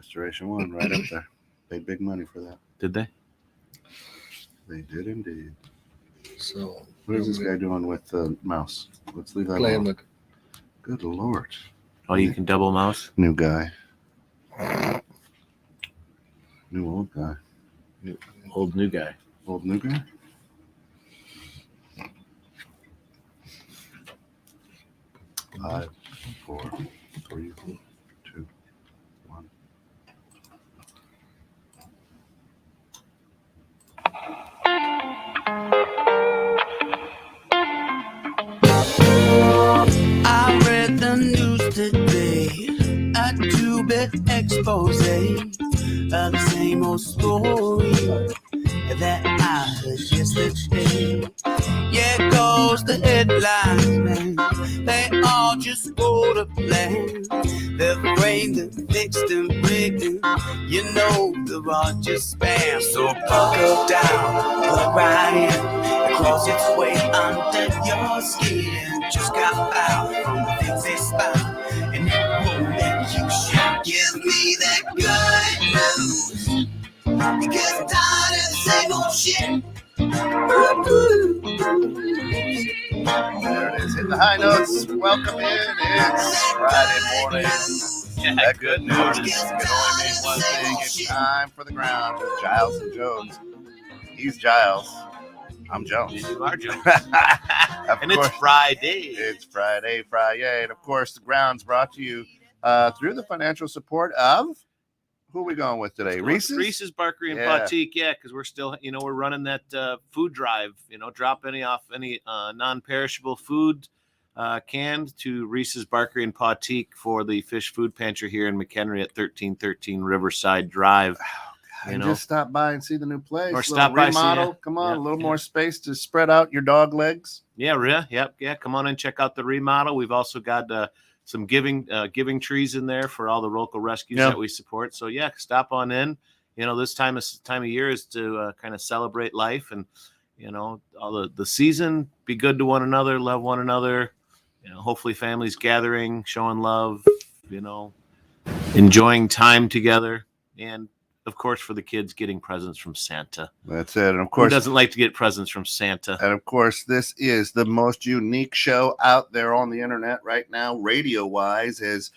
Restoration 1, right up there. Paid big money for that. Did they? They did indeed. So What is this guy doing with the mouse? Let's leave that playing alone. with. Good Lord. Oh, you can double mouse? New guy. New old guy. Old new guy. Old new guy? Five, 4, 3, 2, 1. I read the news today, a two-bit expose of the same old story that I heard yesterday. Yeah, it goes the headlines, man. They all just go to plan. They're framed and fixed and rigged, and you know they're all just spam. So buckle down, put it right in. It crawls its way under your skin. Just got out from the things they spy, and it will make you shout. Give me that good news, because I'm tired of the same old shit. There it is. Hit the high notes. Welcome in. It's Friday morning. That good news can only mean one thing. It's time for the ground with Giles and Jones. He's Giles. I'm Jones. You are Jones. And it's Friday. It's Friday. And of course, the ground's brought to you through the financial support of, who are we going with today? Reese's Bakery and Boutique, because we're still, we're running that food drive. Drop any non-perishable food canned to Reese's Bakery and Boutique for the fish food pantry here in McHenry at 1313 Riverside Drive. Just stop by and see the new place. Or stop by, remodel. Come on, a little more space to spread out your dog legs. Yeah. Come on and check out the remodel. We've also got some giving trees in there for all the local rescues that we support. So stop on in. This time of year is to kind of celebrate life and all the season. Be good to one another, love one another. Hopefully families gathering, showing love. Enjoying time together, and of course for the kids getting presents from Santa. That's it. And of course, who doesn't like to get presents from Santa? And of course, this is the most unique show out there on the internet right now, radio-wise, as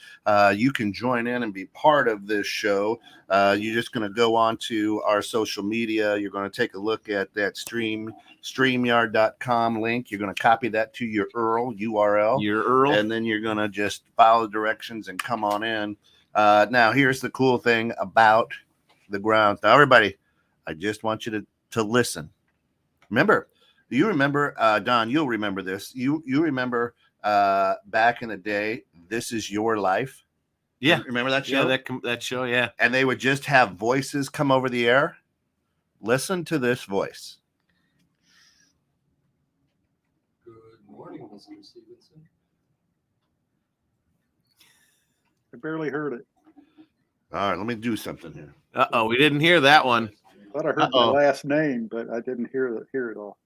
you can join in and be part of this show. You're just going to go on to our social media. You're going to take a look at that StreamYard.com link. You're going to copy that to your URL. And then you're going to just follow the directions and come on in. Now, here's the cool thing about the ground. Now, everybody, I just want you to listen. Remember, Don, you'll remember this. You remember back in the day, This Is Your Life? Yeah. Remember that show? Yeah, that show, yeah. And they would just have voices come over the air. Listen to this voice. Good morning, Mr. Stevenson. I barely heard it. All right, let me do something here. Uh-oh, we didn't hear that one. I thought I heard my last name, but I didn't hear it all.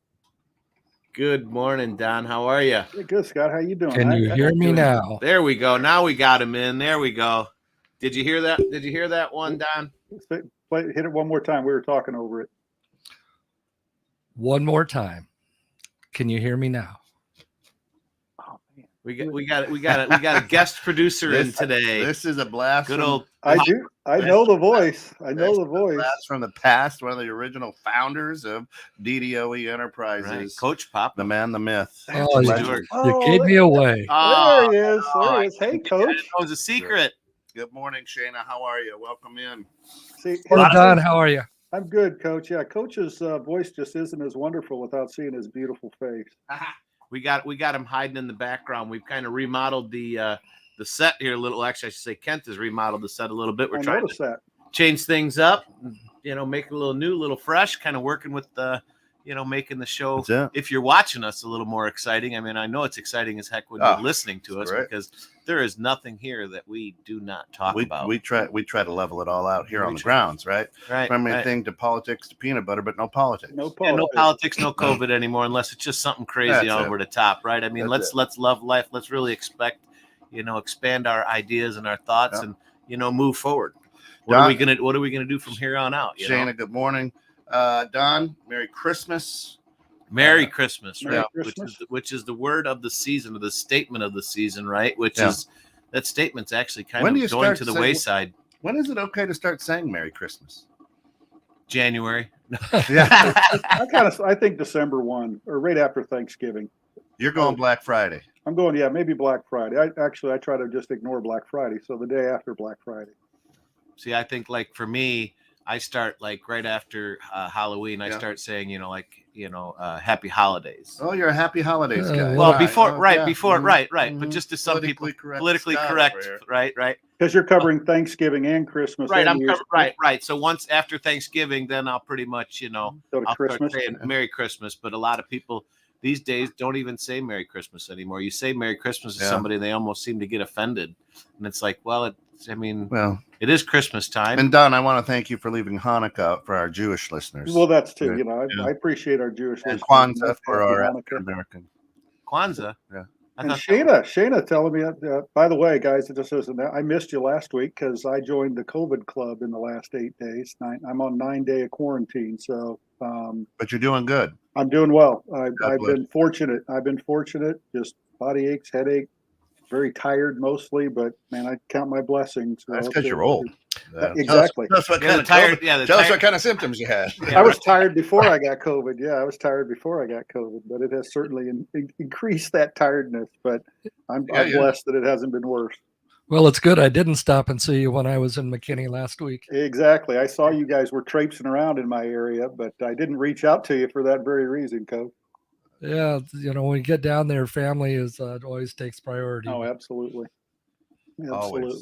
Good morning, Don. How are you? Hey, good, Scott. How you doing? Can you hear me now? There we go. Now we got him in. There we go. Did you hear that? Did you hear that one, Don? Hit it one more time. We were talking over it. One more time. Can you hear me now? Oh man, we got a guest producer in today. This is a blast. Good old. I know the voice. I know the voice. Blast from the past. One of the original founders of DDOE Enterprises. Right. Coach Pop, the man, the myth. Oh, you gave me away. There he is. There he is. Hey, Coach. It was a secret. Good morning, Shayna. How are you? Welcome in. See, Hello, Don. How are you? I'm good, Coach. Yeah, Coach's voice just isn't as wonderful without seeing his beautiful face. We got him hiding in the background. We've kind of remodeled the set here a little. Actually, I should say Kent has remodeled the set a little bit. We're trying to change things up, make it a little new, a little fresh, kind of working with the, making the show, if you're watching us, a little more exciting. I mean, I know it's exciting as heck when you're listening to us, because there is nothing here that we do not talk about. We try to level it all out here on the grounds, right? Right. From anything to politics to peanut butter, but no politics. No politics. No politics, no COVID anymore, unless it's just something crazy over the top, right? I mean, let's love life. Let's really expand our ideas and our thoughts and, move forward. What are we gonna do from here on out? Shana, good morning. Don, Merry Christmas. Merry Christmas, right? Merry Christmas. Which is the word of the season, or the statement of the season, right? Which is that statement's actually kind of going to the wayside. When is it okay to start saying Merry Christmas? January. Yeah. I think December 1 or right after Thanksgiving. You're going Black Friday. I'm going, maybe Black Friday. I try to just ignore Black Friday. So the day after Black Friday. See, I think like for me, I start like right after Halloween. I start saying, Happy Holidays. Oh, you're a Happy Holidays guy. Well, before, right. But just to some people, politically correct, right. Because you're covering Thanksgiving and Christmas. Right, right. So once after Thanksgiving, then I'll pretty much, I'll start saying Merry Christmas. But a lot of people these days don't even say Merry Christmas anymore. You say Merry Christmas to somebody, they almost seem to get offended. And it's like, it is Christmas time. And Don, I want to thank you for leaving Hanukkah for our Jewish listeners. Well, that's too. I appreciate our Jewish listeners. And Kwanzaa for our African American. Kwanzaa, yeah. And Shana telling me, by the way, guys, I missed you last week because I joined the COVID club in the last 8 days. I'm on 9-day of quarantine, so. But you're doing good. I'm doing well. I've been fortunate. Just body aches, headache, very tired mostly, but man, I count my blessings. That's because you're old. Exactly. Tell us what kind of tired. Tell us what kind of symptoms you had. I was tired before I got COVID. Yeah, I was tired before I got COVID, but it has certainly increased that tiredness. But I'm blessed that it hasn't been worse. Well, it's good I didn't stop and see you when I was in McKinney last week. Exactly. I saw you guys were traipsing around in my area, but I didn't reach out to you for that very reason, Coach. Yeah, when we get down there, family always takes priority. Oh, absolutely. Always.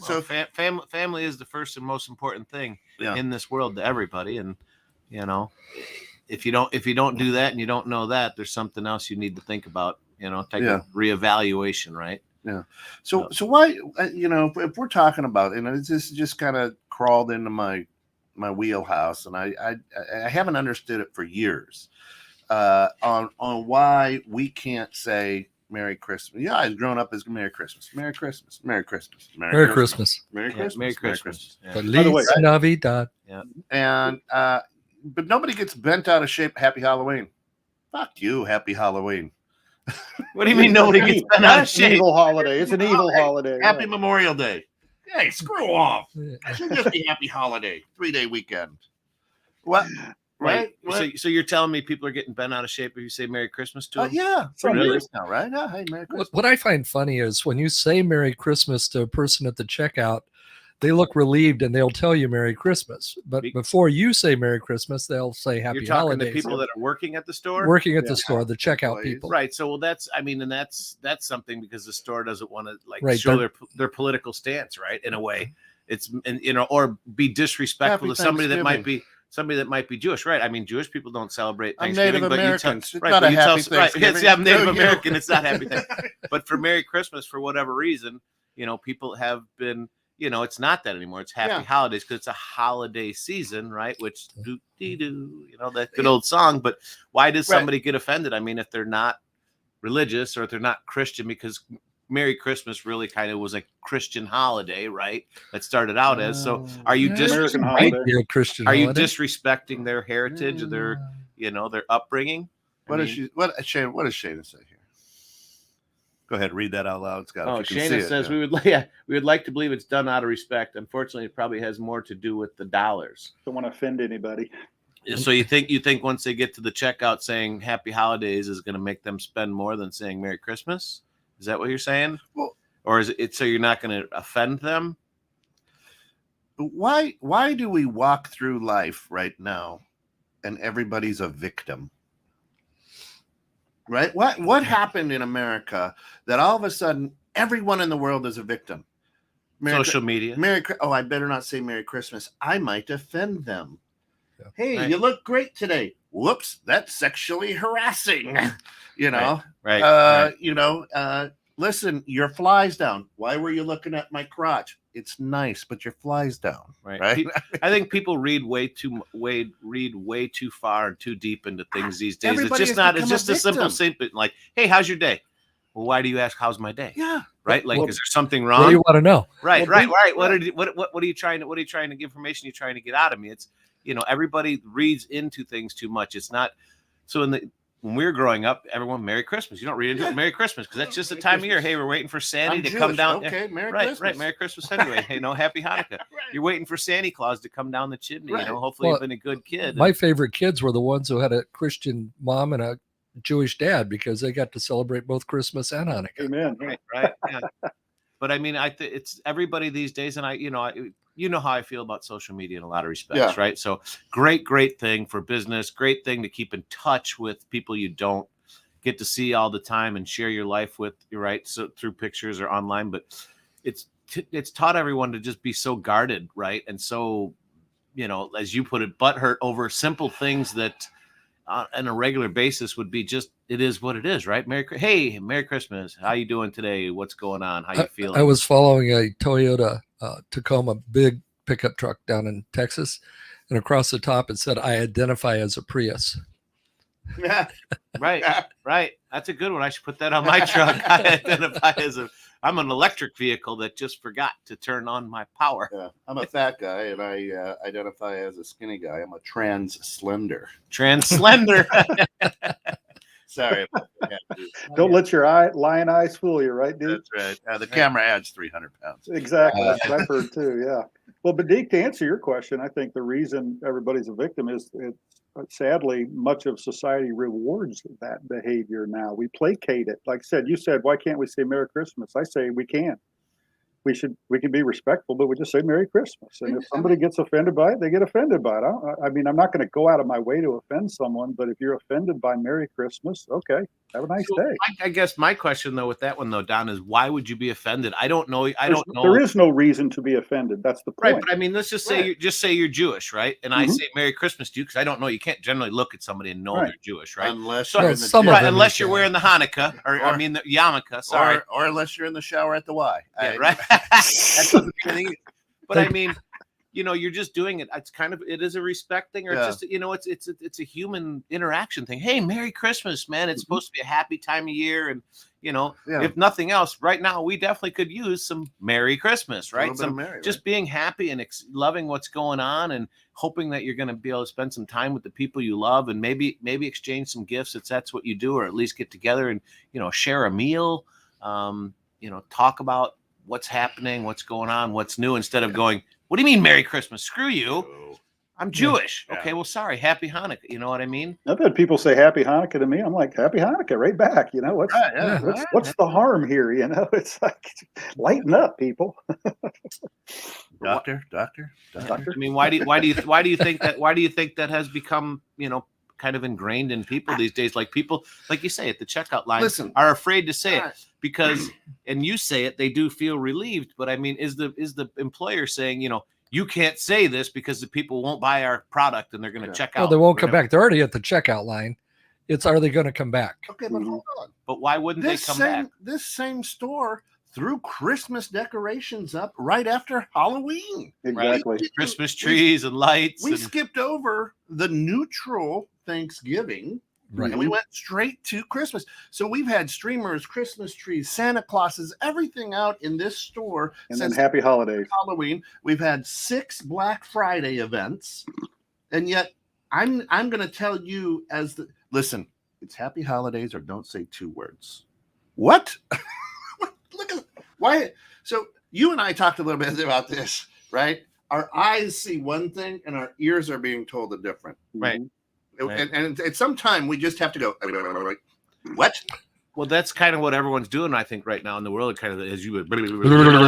So family is the first and most important thing in this world to everybody. And, if you don't do that and you don't know that, there's something else you need to think about, take a reevaluation, right? Yeah. So why, if we're talking about, and this just kind of crawled into my wheelhouse, and I haven't understood it for years, on why we can't say Merry Christmas. Yeah, I've grown up as Merry Christmas, Merry Christmas, Merry Christmas, Merry Christmas, Merry Christmas, Merry Christmas. Feliz Navidad. Yeah. And but nobody gets bent out of shape. Happy Halloween. Fuck you. Happy Halloween. What do you mean nobody gets bent out of shape? It's an evil holiday. It's an evil holiday. Happy Memorial Day. Hey, screw off. It should just be Happy Holiday. 3-day weekend. What? Right? So you're telling me people are getting bent out of shape if you say Merry Christmas to them? Yeah. From years now, right? Yeah. Hey, Merry Christmas. What I find funny is when you say Merry Christmas to a person at the checkout, they look relieved and they'll tell you Merry Christmas. But before you say Merry Christmas, they'll say Happy Holidays. You're talking to people that are working at the store? Working at the store, the checkout people. Right. So, that's something because the store doesn't want to show their political stance, right? In a way, it's, or be disrespectful to somebody that might be Jewish, right? I mean, Jewish people don't celebrate Thanksgiving, I'm Native American. It's right, not a happy Thanksgiving. Right. I'm Native American. It's not happy Thanksgiving. But for Merry Christmas, for whatever reason, people have been, it's not that anymore. It's Happy Holidays because it's a holiday season, right? Which that good old song. But why does somebody get offended? I mean, if they're not religious or if they're not Christian, because Merry Christmas really kind of was a Christian holiday, right? That started out as. So are you disrespecting their heritage or their upbringing? What does Shana say here? Go ahead, read that out loud, Scott. Shana says we would like to believe it's done out of respect. Unfortunately, it probably has more to do with the dollars. Don't want to offend anybody. So you think once they get to the checkout saying Happy Holidays is going to make them spend more than saying Merry Christmas? Is that what you're saying? Well, or is it so you're not going to offend them? Why do we walk through life right now and everybody's a victim? Right? What happened in America that all of a sudden everyone in the world is a victim? Social media. I better not say Merry Christmas. I might offend them. Yeah. Hey, you look great today. Whoops, that's sexually harassing. Right. Listen, your fly's down. Why were you looking at my crotch? It's nice, but your fly's down. Right. I think people read way too far and too deep into things these days. It's just a simple statement like, "Hey, how's your day?" Well, why do you ask how's my day? Yeah. Right. Like, well, is there something What wrong? do you want to know? Right. What are you trying to information you're trying to get out of me? It's, everybody reads into things too much. It's not. So when we were growing up, everyone, Merry Christmas. You don't read into it, Merry Christmas, because that's just the time of year. Hey, we're waiting for Sandy to come down. Okay, Merry Right, Christmas. right. Merry Christmas anyway. Happy Hanukkah. You're waiting for Santa Claus to come down the chimney. Right. Hopefully you've been a good kid. My favorite kids were the ones who had a Christian mom and a Jewish dad, because they got to celebrate both Christmas and Hanukkah. Amen. Right. Yeah. But I mean, it's everybody these days, and you know how I feel about social media in a lot of respects, right? So great thing for business, great thing to keep in touch with people you don't get to see all the time and share your life with, right? So through pictures or online, but it's taught everyone to just be so guarded, right? And so, as you put it, butthurt over simple things that on a regular basis would be just, it is what it is, right? Merry Christmas. How you doing today? What's going on? How you feeling? I was following a Toyota Tacoma big pickup truck down in Texas, and across the top it said, "I identify as a Prius." Yeah. Right. That's a good one. I should put that on my truck. I identify I'm an electric vehicle that just forgot to turn on my power. Yeah. I'm a fat guy, and I identify as a skinny guy. I'm a trans slender. Sorry. Don't let your lion eyes fool you, right, dude? That's right. The camera adds 300 pounds. Exactly. That's what I've heard too. Yeah. Well, but Deke, to answer your question, I think the reason everybody's a victim is sadly much of society rewards that behavior now. We placate it. Like I said, you said, why can't we say Merry Christmas? I say we can. We can be respectful, but we just say Merry Christmas. And if somebody gets offended by it, they get offended by it. I mean, I'm not going to go out of my way to offend someone, but if you're offended by Merry Christmas, okay, have a nice day. I guess my question though with that one though, Don, is why would you be offended? I don't know. There is no reason to be offended. That's the point. Right, but I mean, let's just say you're Jewish, right? And I say Merry Christmas to you because I don't know. You can't generally look at somebody and know they're Jewish, right? Unless unless you're wearing the Hanukkah or I mean the yarmulke, sorry, or unless you're in the shower at the Y. Yeah, right. That doesn't mean anything. But I mean, you're just doing it. It's kind of, it is a respect thing, or just, it's a human interaction thing. Hey, Merry Christmas, man. It's supposed to be a happy time of year. And, if nothing else, right now, we definitely could use some Merry Christmas, right? Just being happy and loving what's going on and hoping that you're going to be able to spend some time with the people you love and maybe exchange some gifts if that's what you do, or at least get together and, share a meal, talk about what's happening, what's going on, what's new, instead of going, what do you mean Merry Christmas? Screw you. I'm Jewish. Yeah. Okay, well, sorry. Happy Hanukkah. You know what I mean? I've had people say Happy Hanukkah to me. I'm like, Happy Hanukkah right back. What's the harm here? It's like, lighten up, people. Doctor. I mean, why do you think that has become, kind of ingrained in people these days? Like people, like you say at the checkout line, are afraid to say it because, and you say it, they do feel relieved. But I mean, is the employer saying, you can't say this because the people won't buy our product and they're going to check out. Well, they won't come back. They're already at the checkout line. It's, are they going to come back? Okay, but hold on. But why wouldn't they come back? This same store threw Christmas decorations up right after Halloween. Exactly. Right? Christmas trees and lights. We skipped over the neutral Thanksgiving. Right. And we went straight to Christmas. So we've had streamers, Christmas trees, Santa Clauses, everything out in this store. And then Happy Holidays. Halloween. We've had 6 Black Friday events. And yet I'm going to tell you listen, it's Happy Holidays or don't say 2 words. What? Look at why. So you and I talked a little bit about this, right? Our eyes see one thing and our ears are being told a different. Right. And at some time we just have to go, what? Well, that's kind of what everyone's doing, I think, right now in the world. Kind of as you would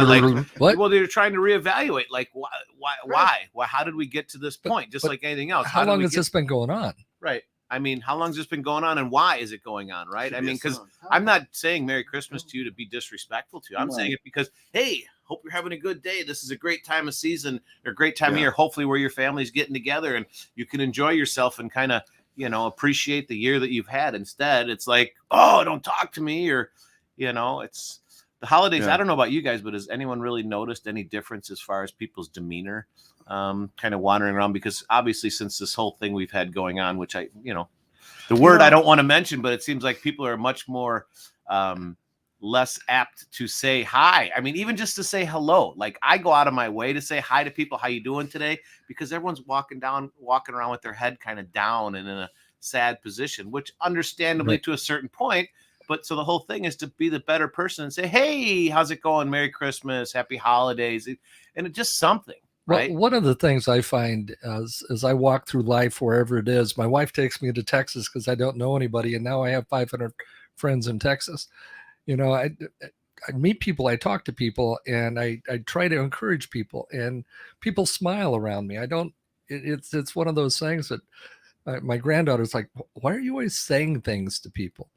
like, what? Well, they're trying to reevaluate. Like, why? How did we get to this point? Just like anything else. How long has this been going on? Right. I mean, how long has this been going on, and why is it going on? Right. I mean, because I'm not saying Merry Christmas to you to be disrespectful to you. I'm saying it because, hey, hope you're having a good day. This is a great time of season or great time of year, hopefully where your family's getting together and you can enjoy yourself and kind of, appreciate the year that you've had. Instead, it's like, oh, don't talk to me, or, it's the holidays. Yeah. I don't know about you guys, but has anyone really noticed any difference as far as people's demeanor, kind of wandering around? Because obviously since this whole thing we've had going on, which the word I don't want to mention, but it seems like people are much more, less apt to say hi. I mean, even just to say hello. Like I go out of my way to say hi to people. How you doing today? Because everyone's walking around with their head kind of down and in a sad position, which understandably to a certain point. But so the whole thing is to be the better person and say, hey, how's it going? Merry Christmas, happy holidays. And it's just something. Right. Well, one of the things I find as I walk through life, wherever it is, my wife takes me to Texas because I don't know anybody. And now I have 500 friends in Texas. You know, I meet people, I talk to people, and I try to encourage people, and people smile around me. It's one of those things that my granddaughter's like, why are you always saying things to people?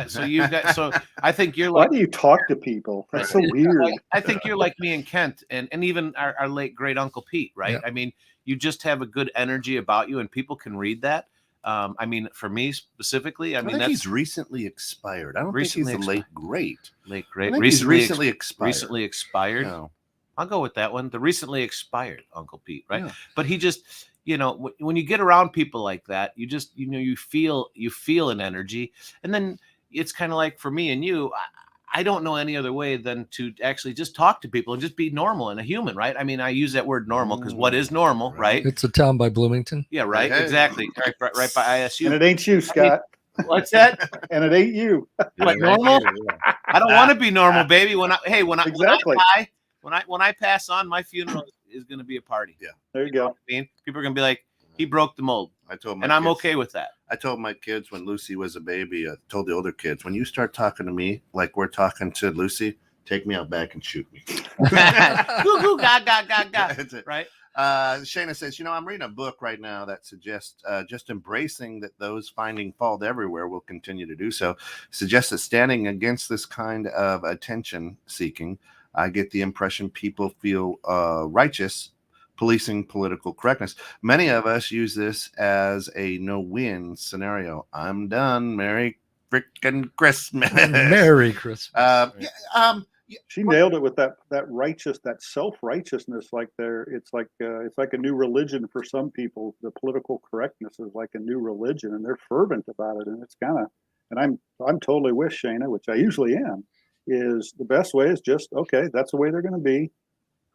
So I think you're like, why do you talk to people? That's so weird. I think you're like me and Kent and even our late great Uncle Pete, right? Yeah. I mean, you just have a good energy about you and people can read that. I mean, for me specifically, I mean, he's recently expired. I don't think he's the late great. Recently expired. No. I'll go with that one. The recently expired Uncle Pete, right? Yeah. But he just, you know, when you get around people like that, you just, you know, you feel an energy. And then it's kind of like for me and you, I don't know any other way than to actually just talk to people and just be normal and a human, right? I mean, I use that word normal because what is normal, right? It's a town by Bloomington. Yeah, right. Hey. Exactly. Right by ISU. And it ain't you, Scott. I mean, what's that? And it ain't you. What, normal? I don't want to be normal, baby. When I pass on, my funeral is going to be a party. Yeah, there you go. I mean, people are going to be like, he broke the mold. I told my and I'm okay with that. I told my kids when Lucy was a baby, I told the older kids, when you start talking to me like we're talking to Lucy, take me out back and shoot me. Goo, ga. Right? Shayna says, you know, I'm reading a book right now that suggests just embracing that those finding fault everywhere will continue to do so. Suggests that standing against this kind of attention seeking, I get the impression people feel righteous policing political correctness. Many of us use this as a no-win scenario. I'm done. Merry frickin' Christmas. Merry Christmas. She nailed it with that self-righteousness. Like it's like a new religion for some people. The political correctness is like a new religion, and they're fervent about it. And it's kind of, and I'm totally with Shayna, which I usually am. Is the best way is just, okay, that's the way they're going to be.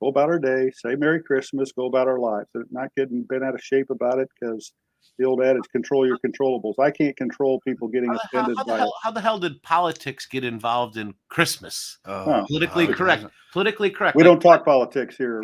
Go about our day, say Merry Christmas, go about our lives. And not getting bent out of shape about it, because the old adage, control your controllables. I can't control people getting offended by it. How the hell did politics get involved in Christmas? Politically correct. Politically correct. We don't talk politics here.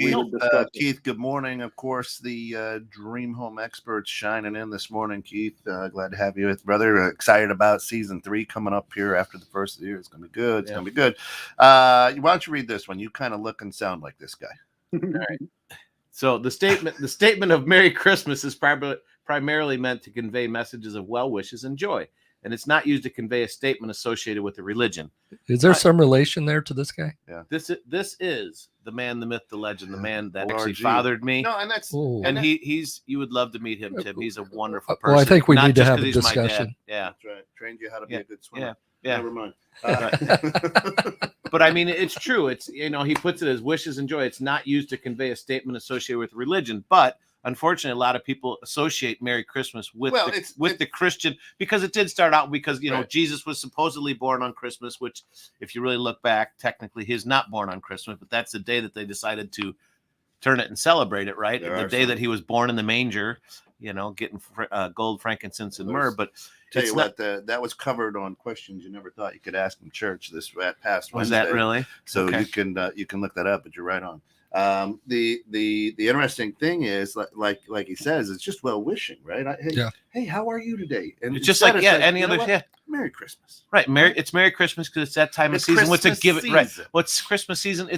Keith, good morning. Of course, the Dream Home experts shining in this morning. Keith, glad to have you with, brother. Excited about season 3 coming up here after the first of the year. It's going to be good. It's going to be good. Why don't you read this one? You kind of look and sound like this guy. All right. So the statement of Merry Christmas is primarily meant to convey messages of well wishes and joy, and it's not used to convey a statement associated with a religion. Is there some relation there to this guy? Yeah. This is the man, the myth, the legend, the man that actually fathered me. No, and that's he's you would love to meet him, Tim. He's a wonderful person. Well, I think we need to have a discussion. Yeah, that's right. Trained you how to be a good swimmer. Yeah. Never mind. But I mean, it's true. It's, you know, he puts it as wishes and joy. It's not used to convey a statement associated with religion, but unfortunately, a lot of people associate Merry Christmas with the Christian, because it did start out because, you know, Jesus was supposedly born on Christmas, which if you really look back, technically he's not born on Christmas, but that's the day that they decided to turn it and celebrate it, right? The day that he was born in the manger, you know, getting gold, frankincense, and myrrh. But tell you what, that was covered on questions you never thought you could ask in church this past Wednesday. Was that really? So you can look that up, but you're right on. The interesting thing is, like he says, it's just well wishing, right? Hey, how are you today? And it's just like any other. Yeah. Merry Christmas, right? It's Merry Christmas because it's that time of season. What's a giving? Right? What's Christmas season?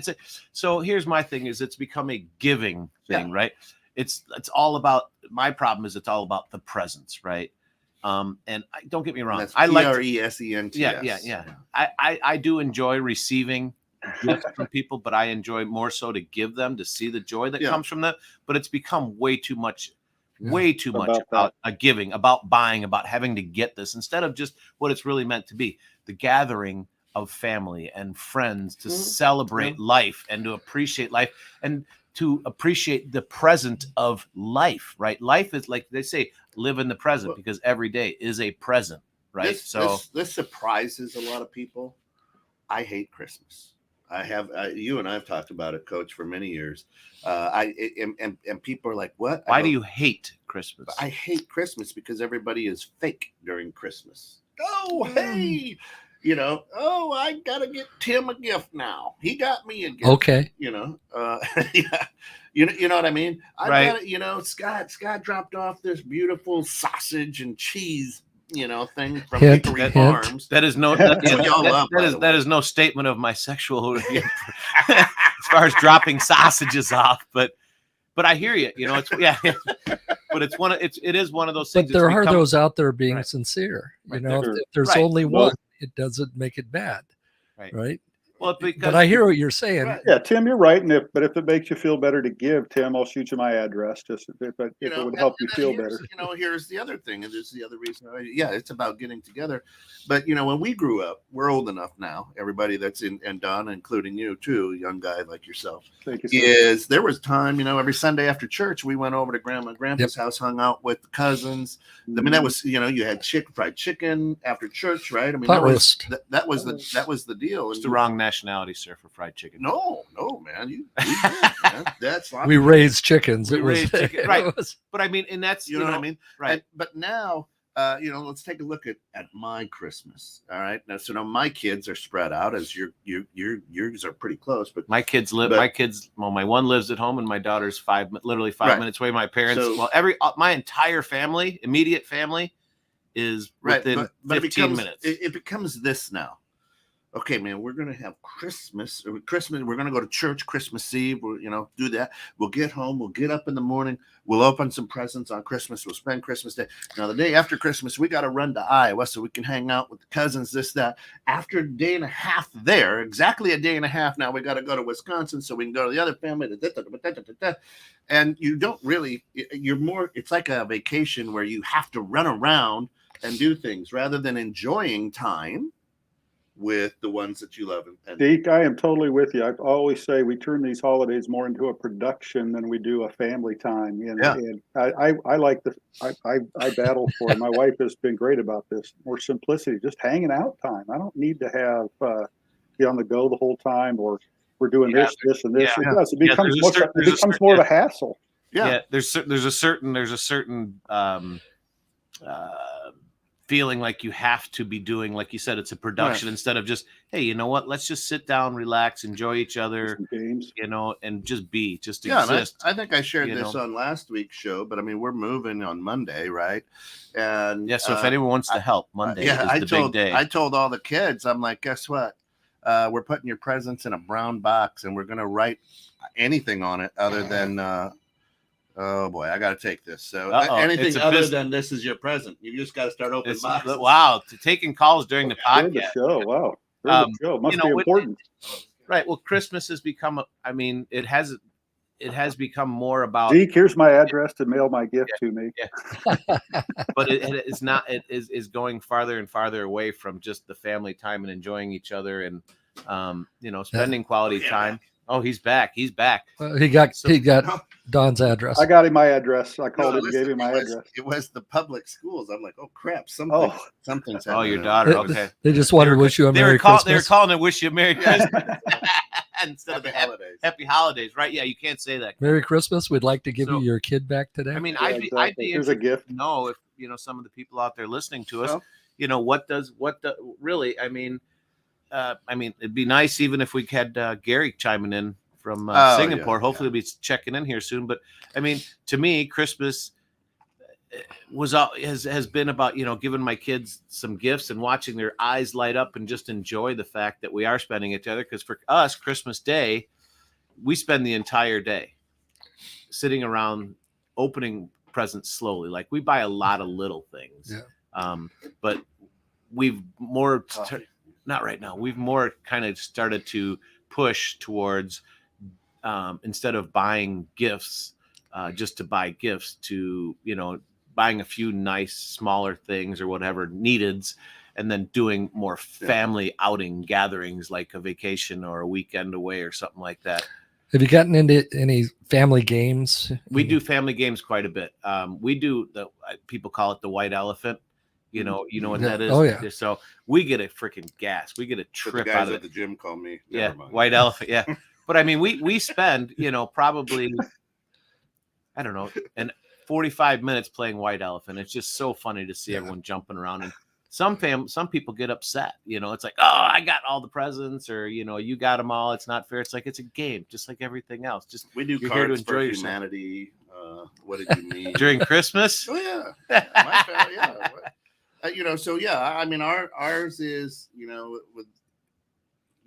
So here's my thing: is it's become a giving thing, right? It's all about. My problem is it's all about the presents, right? And don't get me wrong, I like Presents. Yeah. I do enjoy receiving gifts from people, but I enjoy more so to give them, to see the joy that comes from them. But it's become way too much about a giving, about buying, about having to get this, instead of just what it's really meant to be, the gathering of family and friends to celebrate life and to appreciate life and to appreciate the present of life, right? Life is, like they say, live in the present, because every day is a present, right? This surprises a lot of people. I hate Christmas. I have you and I've talked about it, Coach, for many years. And people are like, "What? Why do you hate Christmas?" I hate Christmas because everybody is fake during Christmas. Oh, hey, oh, I gotta get Tim a gift now. He got me a gift. Okay. Yeah. You know what I mean? Right. Scott dropped off this beautiful sausage and cheese, thing from Hint, Hickory hint. Farms. That is no that is no statement of my sexual as far as dropping sausages off, but I hear you. It's but it is one of those things. But there are those out there being sincere. Right. If there's only one, it doesn't make it bad. Right. Well, but I hear what you're saying. Right. Yeah, Tim, you're right. And if it makes you feel better to give, Tim, I'll shoot you my address. Just if it would help you feel better. Here's the other thing, and this is the other reason. It's about getting together. But when we grew up, we're old enough now. Everybody that's in, and Don, including you too, young guy like yourself. Thank you, sir. There was time, every Sunday after church, we went over to Grandma and Grandpa's house, hung out with the cousins. I mean, that was you had fried chicken after church, right? I mean, that was the deal. It's the wrong nationality, sir, for fried chicken. No, man. That's we raised chickens. Right? But I mean, and that's what I mean, right? But now, let's take a look at my Christmas. All right, now my kids are spread out as yours are pretty close. But my kids live. My one lives at home, and my daughter's literally five minutes away. My parents, my entire family, immediate family, is within 15 minutes. It becomes this now. Okay, man, we're going to have Christmas. We're going to go to church Christmas Eve. We'll, do that. We'll get home. We'll get up in the morning. We'll open some presents on Christmas. We'll spend Christmas Day. Now, the day after Christmas, we got to run to Iowa so we can hang out with the cousins, this, that. After a day and a half there, exactly a day and a half, now we got to go to Wisconsin so we can go to the other family. And you don't really, it's like a vacation where you have to run around and do things rather than enjoying time with the ones that you love. And Deke, I am totally with you. I always say we turn these holidays more into a production than we do a family time. And I like I battle for it. My wife has been great about this. More simplicity, just hanging out time. I don't need to have be on the go the whole time, or we're doing this, and this. It becomes more of a hassle. Yeah. There's a certain feeling like you have to be doing, like you said, it's a production instead of just, hey, you know what? Let's just sit down, relax, enjoy each other, and just exist. I think I shared this on last week's show, but I mean, we're moving on Monday, right? And so if anyone wants to help, Monday is the big day. I told all the kids, I'm like, guess what? We're putting your presents in a brown box, and we're going to write anything on it other than oh boy, I got to take this. So anything other than this is your present. You just got to start opening boxes. Wow, taking calls during the podcast. The show. Wow, the show must be important. Right. Well, Christmas has become. It has become more about. Deke, here's my address to mail my gift to me. Yeah. But it is not. It is going farther and farther away from just the family time and enjoying each other and spending quality time. Oh, he's back. He's back. He got Don's address. I got him my address. I called him and gave him my address. It was the public schools. I'm like, oh crap, something's happening. Oh, your daughter. Okay. They just wanted to wish you a Merry Christmas. They were calling to wish you a Merry Christmas instead of Happy Holidays, right? Yeah, you can't say that. Merry Christmas. We'd like to give you your kid back today. I mean, I'd be here's a gift. To know if some of the people out there listening to us, what really? I mean, it'd be nice even if we had Gary chiming in from Singapore. Hopefully he'll be checking in here soon. But I mean, to me, Christmas has been about, giving my kids some gifts and watching their eyes light up and just enjoy the fact that we are spending it together. Because for us, Christmas Day, we spend the entire day sitting around opening presents slowly. Like we buy a lot of little things. Yeah. But we've more not right now. We've more kind of started to push towards instead of buying gifts just to buy gifts, to buying a few nice smaller things or whatever neededs, and then doing more family outing gatherings like a vacation or a weekend away or something like that. Have you gotten into any family games? We do family games quite a bit. We do people call it the white elephant. You know what that is. Oh yeah. So we get a freaking gas. We get a trip out of it. The gym call me. Yeah, white elephant. Yeah, but I mean, we spend probably I don't know, and 45 minutes playing white elephant. It's just so funny to see everyone jumping around, and some people get upset. It's like, oh, I got all the presents, or you got them all. It's not fair. It's like it's a game, just like everything else. Just we do cards for humanity. What did you mean during Christmas? Oh yeah, my family, yeah. So yeah, I mean, ours is with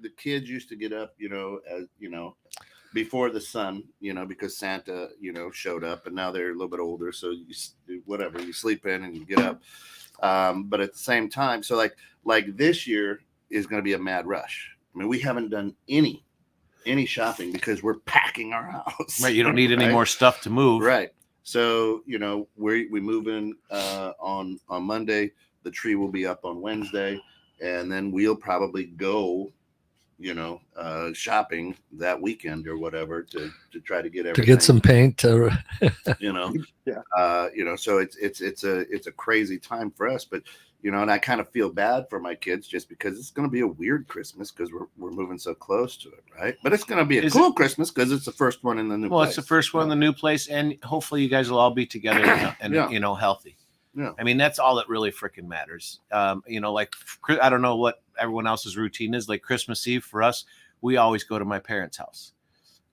the kids used to get up, as before the sun, because Santa, showed up, and now they're a little bit older, so you sleep in and you get up. But at the same time, so like this year is going to be a mad rush. I mean, we haven't done any shopping because we're packing our house. Right, you don't need any more stuff to move. Right. So we move in on Monday. The tree will be up on Wednesday, and then we'll probably go shopping that weekend or whatever to try to get everything. To get some paint. So it's a crazy time for us, but and I kind of feel bad for my kids just because it's going to be a weird Christmas because we're moving so close to it, right? But it's going to be a cool Christmas because it's the first one in the new place. Well, it's the first one in the new place, and hopefully you guys will all be together and healthy. Yeah. I mean, that's all that really freaking matters. Like I don't know what everyone else's routine is. Like Christmas Eve for us, we always go to my parents' house.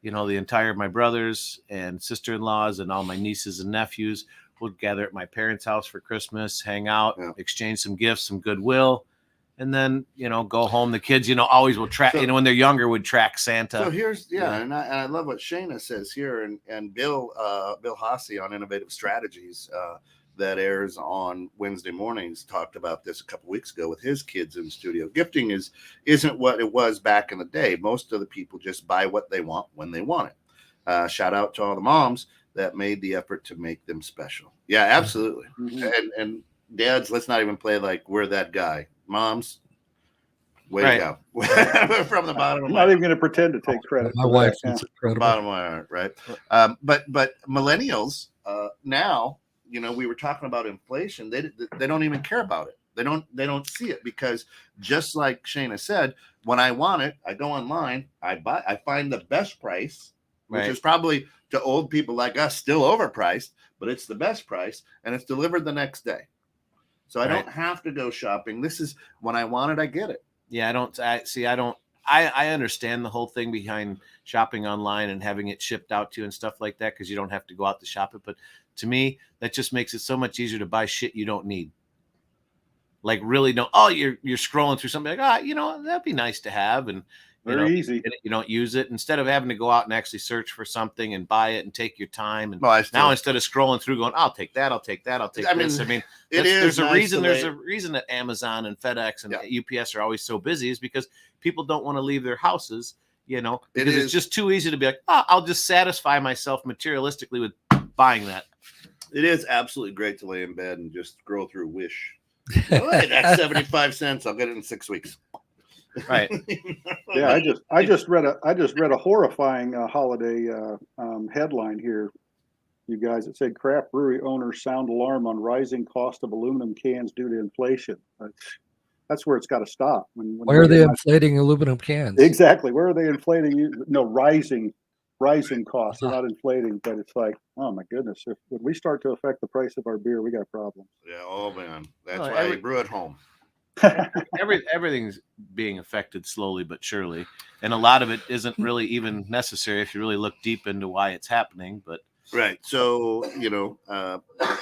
The entire my brothers and sister-in-laws and all my nieces and nephews will gather at my parents' house for Christmas, hang out, exchange some gifts, some goodwill, and then go home. The kids, always will track. So, when they're younger, would track Santa. So here's and I love what Shayna says here, and Bill Hasse on Innovative Strategies. That airs on Wednesday mornings talked about this a couple weeks ago with his kids in the studio. Gifting isn't what it was back in the day. Most of the people just buy what they want when they want it. Shout out to all the moms that made the effort to make them special. Yeah, absolutely. Mm-hmm. And dads, let's not even play like we're that guy. Moms, way to go. From the bottom of my heart. I'm not even going to pretend to take credit. My wife is incredible. Bottom of my heart, right? But millennials now, we were talking about inflation. They don't even care about it. They don't see it because just like Shayna said, when I want it, I go online, I find the best price, which is probably to old people like us still overpriced, but it's the best price and it's delivered the next day. So I don't have to go shopping. This is when I want it, I get it. Yeah, I understand the whole thing behind shopping online and having it shipped out to you and stuff like that because you don't have to go out to shop it. But to me, that just makes it so much easier to buy shit you don't need. Like really don't. Oh, you're scrolling through something like, that'd be nice to have, and very easy. You don't use it instead of having to go out and actually search for something and buy it and take your time. And now instead of scrolling through, going, I'll take that, I'll take that, I'll take this. I mean, there's a reason. There's a reason that Amazon and FedEx and UPS are always so busy is because people don't want to leave their houses. Because it's just too easy to be like, I'll just satisfy myself materialistically with buying that. It is absolutely great to lay in bed and just scroll through Wish. Hey, that's 75 cents. I'll get it in 6 weeks. Right. Yeah, I just read a horrifying holiday headline here, you guys. It said craft brewery owners sound alarm on rising cost of aluminum cans due to inflation. That's where it's got to stop. Why are they inflating aluminum cans? Exactly. Where are they inflating? No, rising costs. They're not inflating, but it's like, oh my goodness, when we start to affect the price of our beer, we got problems. Yeah, oh man, that's why you brew at home. Everything's being affected slowly but surely, and a lot of it isn't really even necessary if you really look deep into why it's happening. But right, so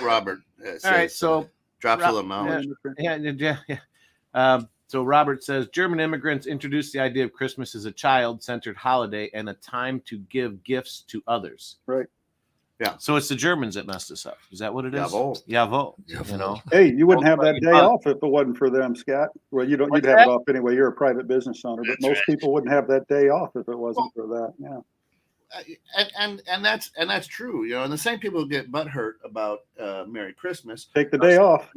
Robert says, all right, so drops a little knowledge. So Robert says German immigrants introduced the idea of Christmas as a child-centered holiday and a time to give gifts to others. Right. Yeah. So it's the Germans that messed us up. Is that what it is? Jawohl. Hey, you wouldn't have that day off if it wasn't for them, Scott. Well, you'd have it off anyway. You're a private business owner, but most people wouldn't have that day off if it wasn't for that. Yeah. And that's true, and the same people who get butthurt about Merry Christmas take the day off.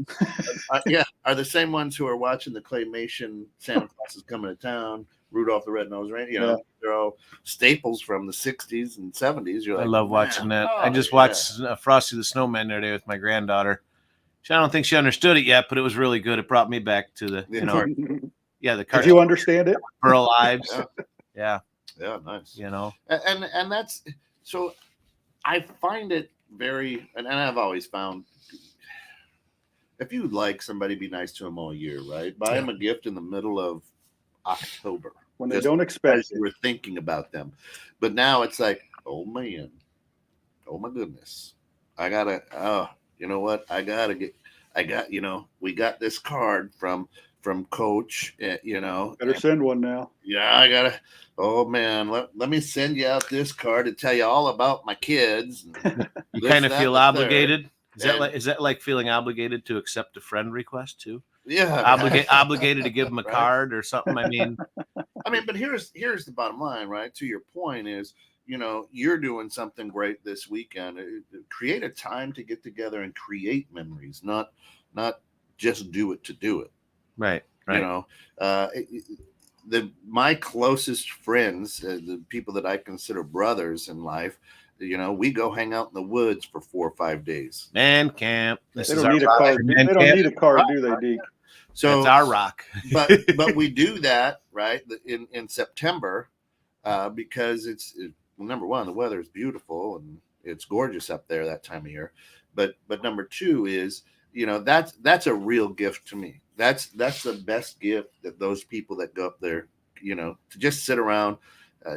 Are the same ones who are watching the claymation Santa Claus is coming to town, Rudolph the Red-Nosed Reindeer. They're all staples from the 60s and 70s. I love watching that. I just watched Frosty the Snowman the other day with my granddaughter, I don't think she understood it yet, but it was really good. It brought me back to the, you know, the Did you understand it? Pearl Lives. Yeah, nice. You know, and that's so. I find it very, and I've always found, if you like somebody, be nice to them all year, right? Buy them a gift in the middle of October when they don't expect it. We're thinking about them, but now it's like, oh man, oh my goodness, I gotta. You know what? We got this card from Coach. You know, better send one now. Yeah, I gotta. Oh man, let me send you out this card to tell you all about my kids. You kind of feel obligated. Is that like feeling obligated to accept a friend request too? Yeah, obligated to give them a card or something. I mean, but here's the bottom line, right? To your point is, you know, you're doing something great this weekend. Create a time to get together and create memories, not just do it to do it. Right. You know, my closest friends, the people that I consider brothers in life, you know, we go hang out in the woods for 4 or 5 days. Man camp. They don't need a card. They don't need a card, do they, Deke? So it's our rock. but we do that right in September because it's number one, the weather is beautiful and it's gorgeous up there that time of year. But number two is, you know, that's a real gift to me. That's the best gift that those people that go up there, you know, to just sit around,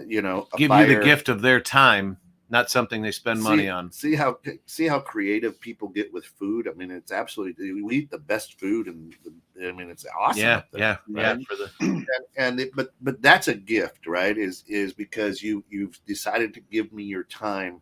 you know, give you the gift of their time, not something they spend money on. See how creative people get with food. I mean, it's absolutely, we eat the best food, and I mean, it's awesome. Yeah. But that's a gift, right? Is because you've decided to give me your time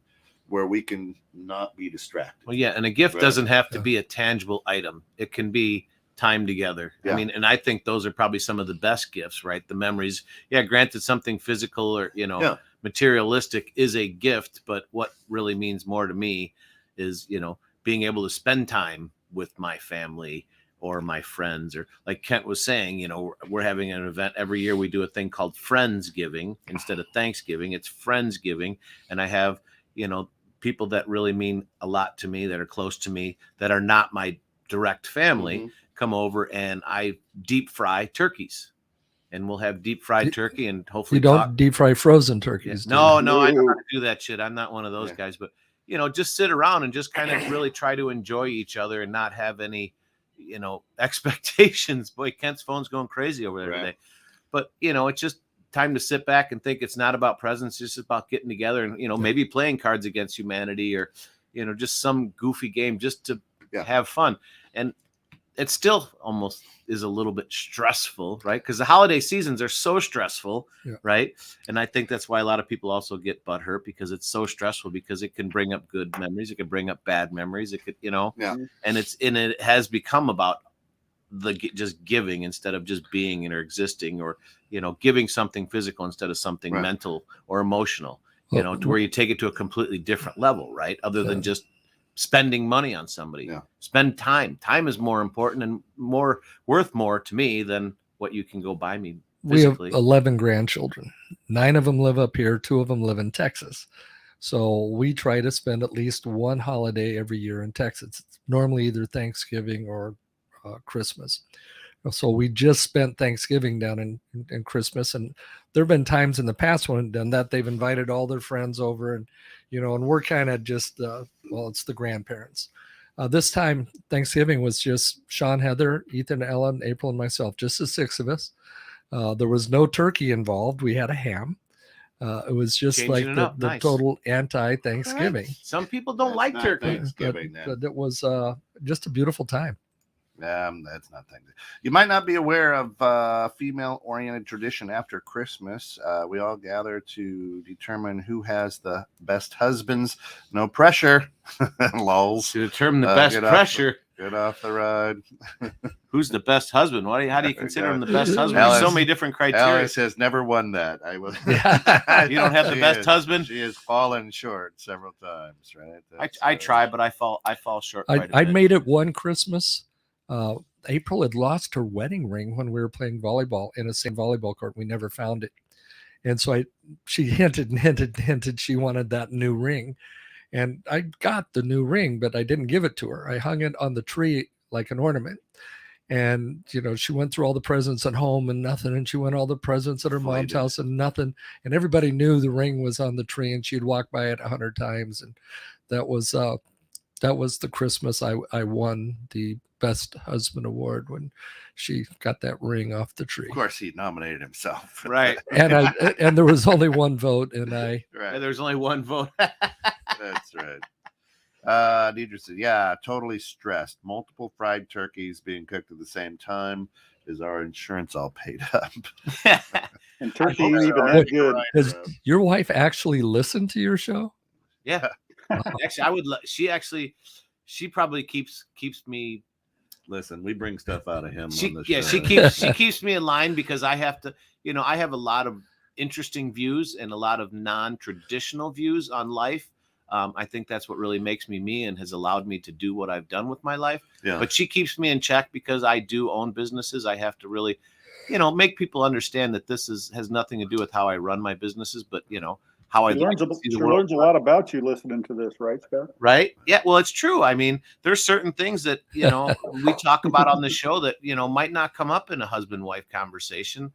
where we can not be distracted. Well, yeah, and a gift doesn't have to be a tangible item. It can be time together. Yeah. I mean, and I think those are probably some of the best gifts, right? The memories. Yeah, granted, something physical or, you know, materialistic is a gift, but what really means more to me is, you know, being able to spend time with my family or my friends, or like Kent was saying, you know, we're having an event every year. We do a thing called Friendsgiving instead of Thanksgiving. It's Friendsgiving. And I have, you know, people that really mean a lot to me, that are close to me, that are not my direct family, come over, and I deep fry turkeys, and we'll have deep fried turkey, and hopefully you don't deep fry frozen turkeys. No, I don't want to do that shit. I'm not one of those guys, but you know, just sit around and just kind of really try to enjoy each other and not have any, you know, expectations. Boy, Kent's phone's going crazy over there today, but you know, it's just time to sit back and think. It's not about presents, it's just about getting together and, you know, maybe playing Cards Against Humanity, or, you know, just some goofy game just to have fun. And it still almost is a little bit stressful, right? Because the holiday seasons are so stressful, right? And I think that's why a lot of people also get butthurt, because it's so stressful, because it can bring up good memories, it can bring up bad memories, it could, you know, and it has become about just giving instead of just being or existing, or, you know, giving something physical instead of something mental or emotional, you know, to where you take it to a completely different level, right? Other than just spending money on somebody. Spend time. Time is more important and worth more to me than what you can go buy me physically. We have 11 grandchildren. 9 of them live up here. 2 of them live in Texas. So we try to spend at least one holiday every year in Texas. It's normally either Thanksgiving or Christmas. So we just spent Thanksgiving down in Christmas, and there have been times in the past when done that they've invited all their friends over, and you know, and we're kind of just it's the grandparents. This time Thanksgiving was just Sean, Heather, Ethan, Ellen, April, and myself, just the 6 of us. There was no turkey involved. We had a ham. It was just changing like the total anti-Thanksgiving. Right. Some people don't like turkey. But it was just a beautiful time. That's not Thanksgiving. You might not be aware of female-oriented tradition after Christmas. We all gather to determine who has the best husbands. No pressure. Lols. To determine the best pressure. Get off the ride. Who's the best husband? How do you consider him the best husband? There's so many different criteria. Alice has never won that. I will. You don't have the best husband? She has fallen short several times, right? I try, but I fall short. I made it one Christmas. April had lost her wedding ring when we were playing volleyball in a same volleyball court. We never found it. And so she hinted she wanted that new ring. And I got the new ring, but I didn't give it to her. I hung it on the tree like an ornament. And, you know, she went through all the presents at home and nothing. And she went all the presents at her mom's house and nothing. And everybody knew the ring was on the tree, and she'd walk by it 100 times. And that was the Christmas I won the Best Husband award, when she got that ring off the tree. Of course, he nominated himself. Right. And there was only one vote, and there's only one vote. That's right. Deidre said, yeah, totally stressed. Multiple fried turkeys being cooked at the same time. Is our insurance all paid up? And turkey ain't even that good. Does your wife actually listen to your show? Yeah. Actually, she probably keeps me. Listen, we bring stuff out of him. She keeps me in line, because I have to, I have a lot of interesting views and a lot of non-traditional views on life. I think that's what really makes me me and has allowed me to do what I've done with my life. Yeah. But she keeps me in check, because I do own businesses. I have to really, make people understand that this has nothing to do with how I run my businesses, but how She learns a lot about you listening to this, right, Scott? Right? Yeah. Well, it's true. I mean, there's certain things that we talk about on the show that might not come up in a husband-wife conversation,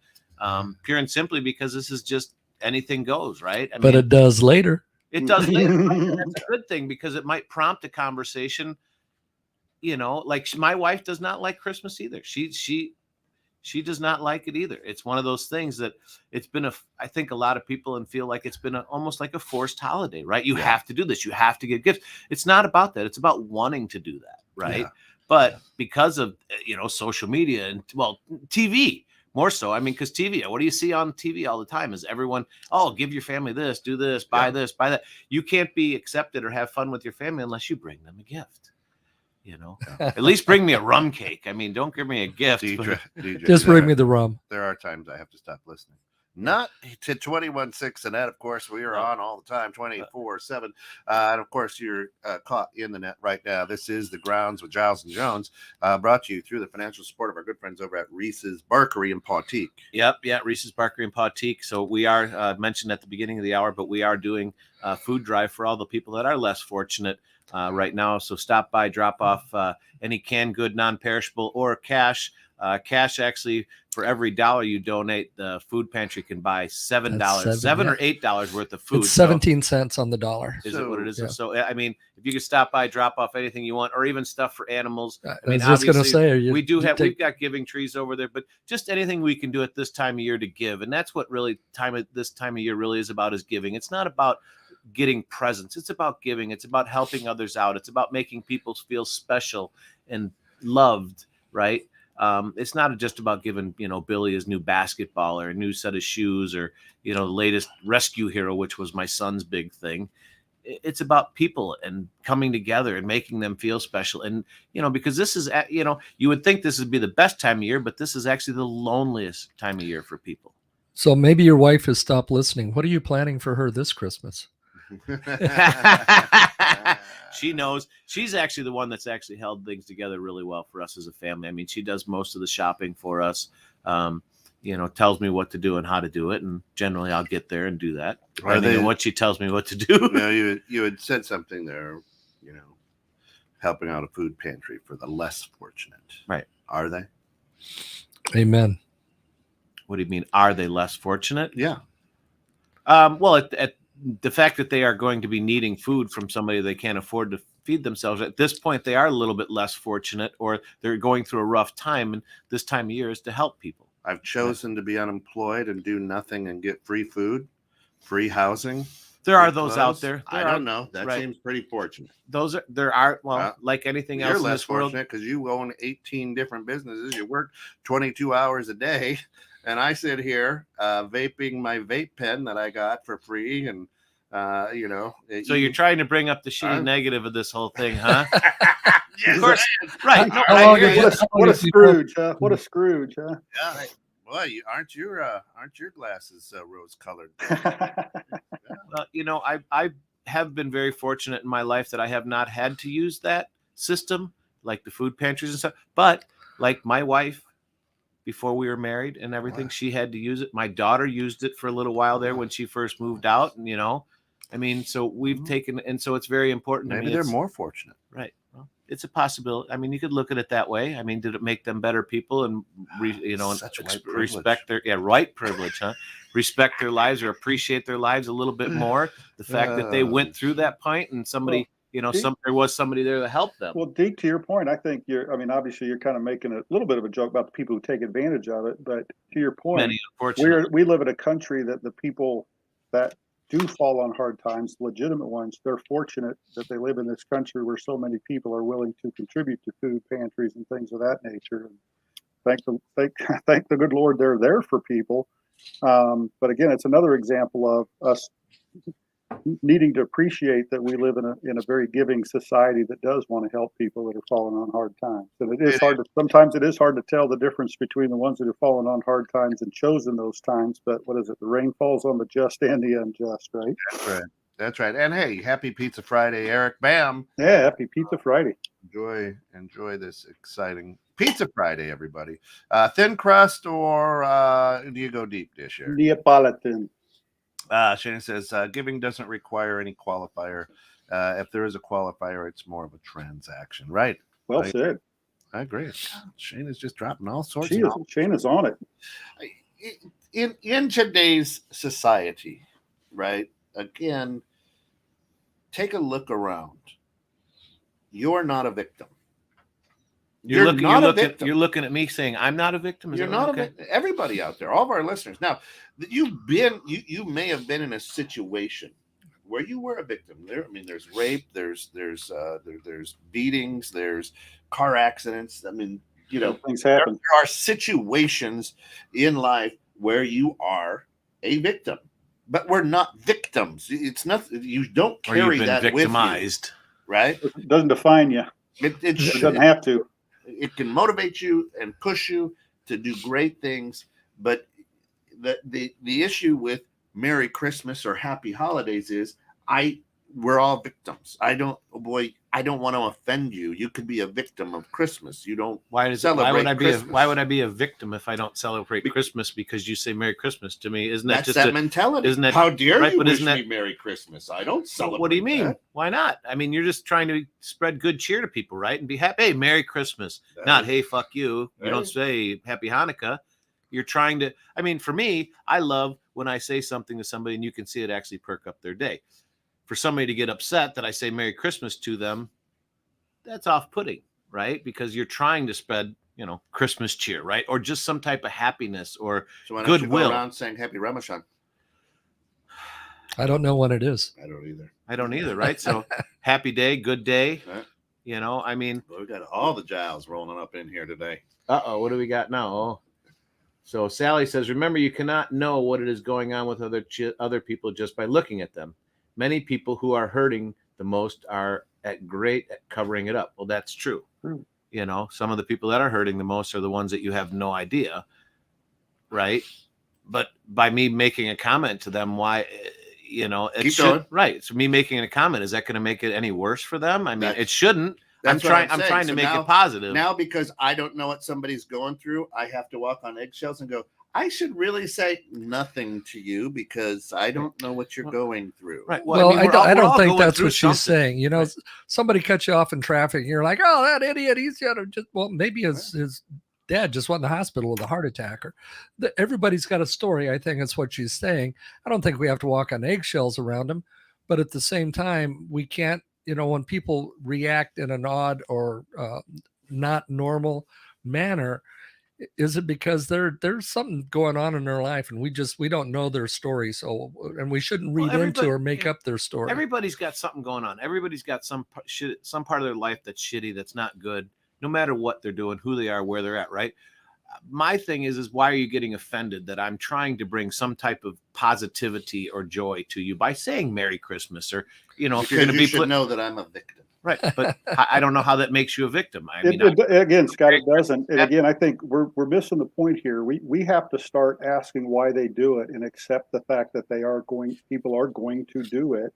pure and simply because this is just anything goes, right? But it does later. It does later. That's a good thing, because it might prompt a conversation. Like my wife does not like Christmas either. She does not like it either. It's one of those things that it's been I think a lot of people feel like it's been almost like a forced holiday, right? You have to do this. You have to get gifts. It's not about that. It's about wanting to do that, right? Yeah. But because of, social media and, TV, more so. I mean, because TV, what do you see on TV all the time? Is everyone, give your family this, do this, buy this, buy that. You can't be accepted or have fun with your family unless you bring them a gift. At least bring me a rum cake. I mean, don't give me a gift. Deidre, just bring me the rum. There are times I have to stop listening. Not to 21.6, and that, of course, we are on all the time, 24/7. And of course, you're caught in the net right now. This is The Grounds with Giles and Jones, brought to you through the financial support of our good friends over at Reese's Bakery in Pautique. Yep, Reese's Bakery in Pautique. So we are mentioned at the beginning of the hour, but we are doing a food drive for all the people that are less fortunate right now. So stop by, drop off any canned good, non-perishable, or cash. Cash, actually, for every $1 you donate, the food pantry can buy $7 or $8 worth of food. It's 17 cents on the dollar. Is it what it is? Yeah. So, I mean, if you could stop by, drop off anything you want, or even stuff for animals. I was just going to say, we've got giving trees over there, but just anything we can do at this time of year to give. And that's what really this time of year really is about, is giving. It's not about getting presents. It's about giving. It's about helping others out. It's about making people feel special and loved, right? It's not just about giving, Billy his new basketball or a new set of shoes, or, the latest rescue hero, which was my son's big thing. It's about people and coming together and making them feel special. And, because this is, you would think this would be the best time of year, but this is actually the loneliest time of year for people. So maybe your wife has stopped listening. What are you planning for her this Christmas? She knows. She's actually the one that's actually held things together really well for us as a family. I mean, she does most of the shopping for us, tells me what to do and how to do it. And generally I'll get there and do that. Depending on what she tells me what to do. You had said something there, helping out a food pantry for the less fortunate. Right. Are they? Amen. What do you mean? Are they less fortunate? Yeah. Well, at the fact that they are going to be needing food from somebody they can't afford to feed themselves, at this point, they are a little bit less fortunate, or they're going through a rough time. And this time of year is to help people. I've chosen to be unemployed and do nothing and get free food, free housing. There are those out there. I don't know. That seems pretty fortunate. There are, like anything else in this world. You're less fortunate because you own 18 different businesses. You work 22 hours a day. And I sit here vaping my vape pen that I got for free. And, So you're trying to bring up the shitty negative of this whole thing, huh? Yes, of course. Right. No, what a Scrooge, huh? What a Scrooge, huh? Yeah. Well, aren't your glasses rose colored? I have been very fortunate in my life that I have not had to use that system, like the food pantries and stuff. But like my wife, before we were married and everything, she had to use it. My daughter used it for a little while there when she first moved out. And, so we've taken, and so it's very important. Maybe they're more fortunate. Right. Well, it's a possibility. I mean, you could look at it that way. I mean, did it make them better people and respect their white privilege, huh? Respect their lives or appreciate their lives a little bit more. The fact that they went through that point and somebody, there was somebody there to help them. Well, Deke, to your point, I think obviously you're kind of making a little bit of a joke about the people who take advantage of it. But to your point, we live in a country that the people that do fall on hard times, legitimate ones, they're fortunate that they live in this country where so many people are willing to contribute to food pantries and things of that nature. And thank the good Lord they're there for people. But again, it's another example of us needing to appreciate that we live in a very giving society that does want to help people that are falling on hard times. And sometimes it is hard to tell the difference between the ones that are falling on hard times and chosen those times. But what is it? The rain falls on the just and the unjust, right? That's right. And hey, happy Pizza Friday, Eric Bam. Yeah, happy Pizza Friday. Enjoy this exciting Pizza Friday, everybody. Thin crust or do you go deep dish, Eric? Neapolitan. Shannon says, giving doesn't require any qualifier. If there is a qualifier, it's more of a transaction, right? Well said. I agree. God, Shane is just dropping all sorts Shane is on it. In today's society, right? Again, take a look around. You're not a victim. You're looking at me saying I'm not a victim. You're not a victim. Everybody out there, all of our listeners. Now, you may have been in a situation where you were a victim. There's rape, there's beatings, there's car accidents. Things happen. There are situations in life where you are a victim, but we're not victims. It's nothing. You don't carry that victimized, with you, right? It doesn't define you. It doesn't have to. It can motivate you and push you to do great things, but the issue with Merry Christmas or Happy Holidays is we're all victims. I don't want to offend you. You could be a victim of Christmas. You don't. Why would I be a victim if I don't celebrate Christmas because you say Merry Christmas to me? Isn't that That's just that mentality? Isn't that how dare right, you wish me Merry Christmas? I don't celebrate. What do you mean? That. Why not? I mean, you're just trying to spread good cheer to people, right? And be happy. Hey, Merry Christmas. Not hey, fuck you. You don't say Happy Hanukkah. You're trying to. I mean, for me, I love when I say something to somebody and you can see it actually perk up their day. For somebody to get upset that I say Merry Christmas to them, that's off-putting, right? Because you're trying to spread, Christmas cheer, right? Or just some type of happiness or goodwill. You go around saying Happy Ramadan? I don't know what it is. I don't either, right? So happy day, good day. Right. We got all the Giles rolling up in here today. What do we got now? Oh. So Sally says, remember, you cannot know what it is going on with other people just by looking at them. Many people who are hurting the most are great at covering it up. Well, that's true. Some of the people that are hurting the most are the ones that you have no idea, right? But by me making a comment to them, why, it should, right? So me making a comment, is that going to make it any worse for them? I mean, it shouldn't. I'm trying to make it positive. Now, because I don't know what somebody's going through, I have to walk on eggshells and go, I should really say nothing to you because I don't know what you're going through. Right. Well, I don't think that's what she's saying. Somebody cuts you off in traffic and you're like, oh, that idiot, he's maybe his dad just went in the hospital with a heart attack. Or everybody's got a story. I think that's what she's saying. I don't think we have to walk on eggshells around him. But at the same time, we can't, when people react in an odd or not normal manner, is it because there's something going on in their life and we don't know their story, and we shouldn't read into or make up their story. Everybody's got something going on. Everybody's got some part of their life that's shitty, that's not good, no matter what they're doing, who they are, where they're at, right? My thing is why are you getting offended that I'm trying to bring some type of positivity or joy to you by saying Merry Christmas or, if you're going to be know that I'm a victim. Right, but I don't know how that makes you a victim. Again, Scott, it doesn't. And again, I think we're missing the point here. We have to start asking why they do it and accept the fact that people are going to do it.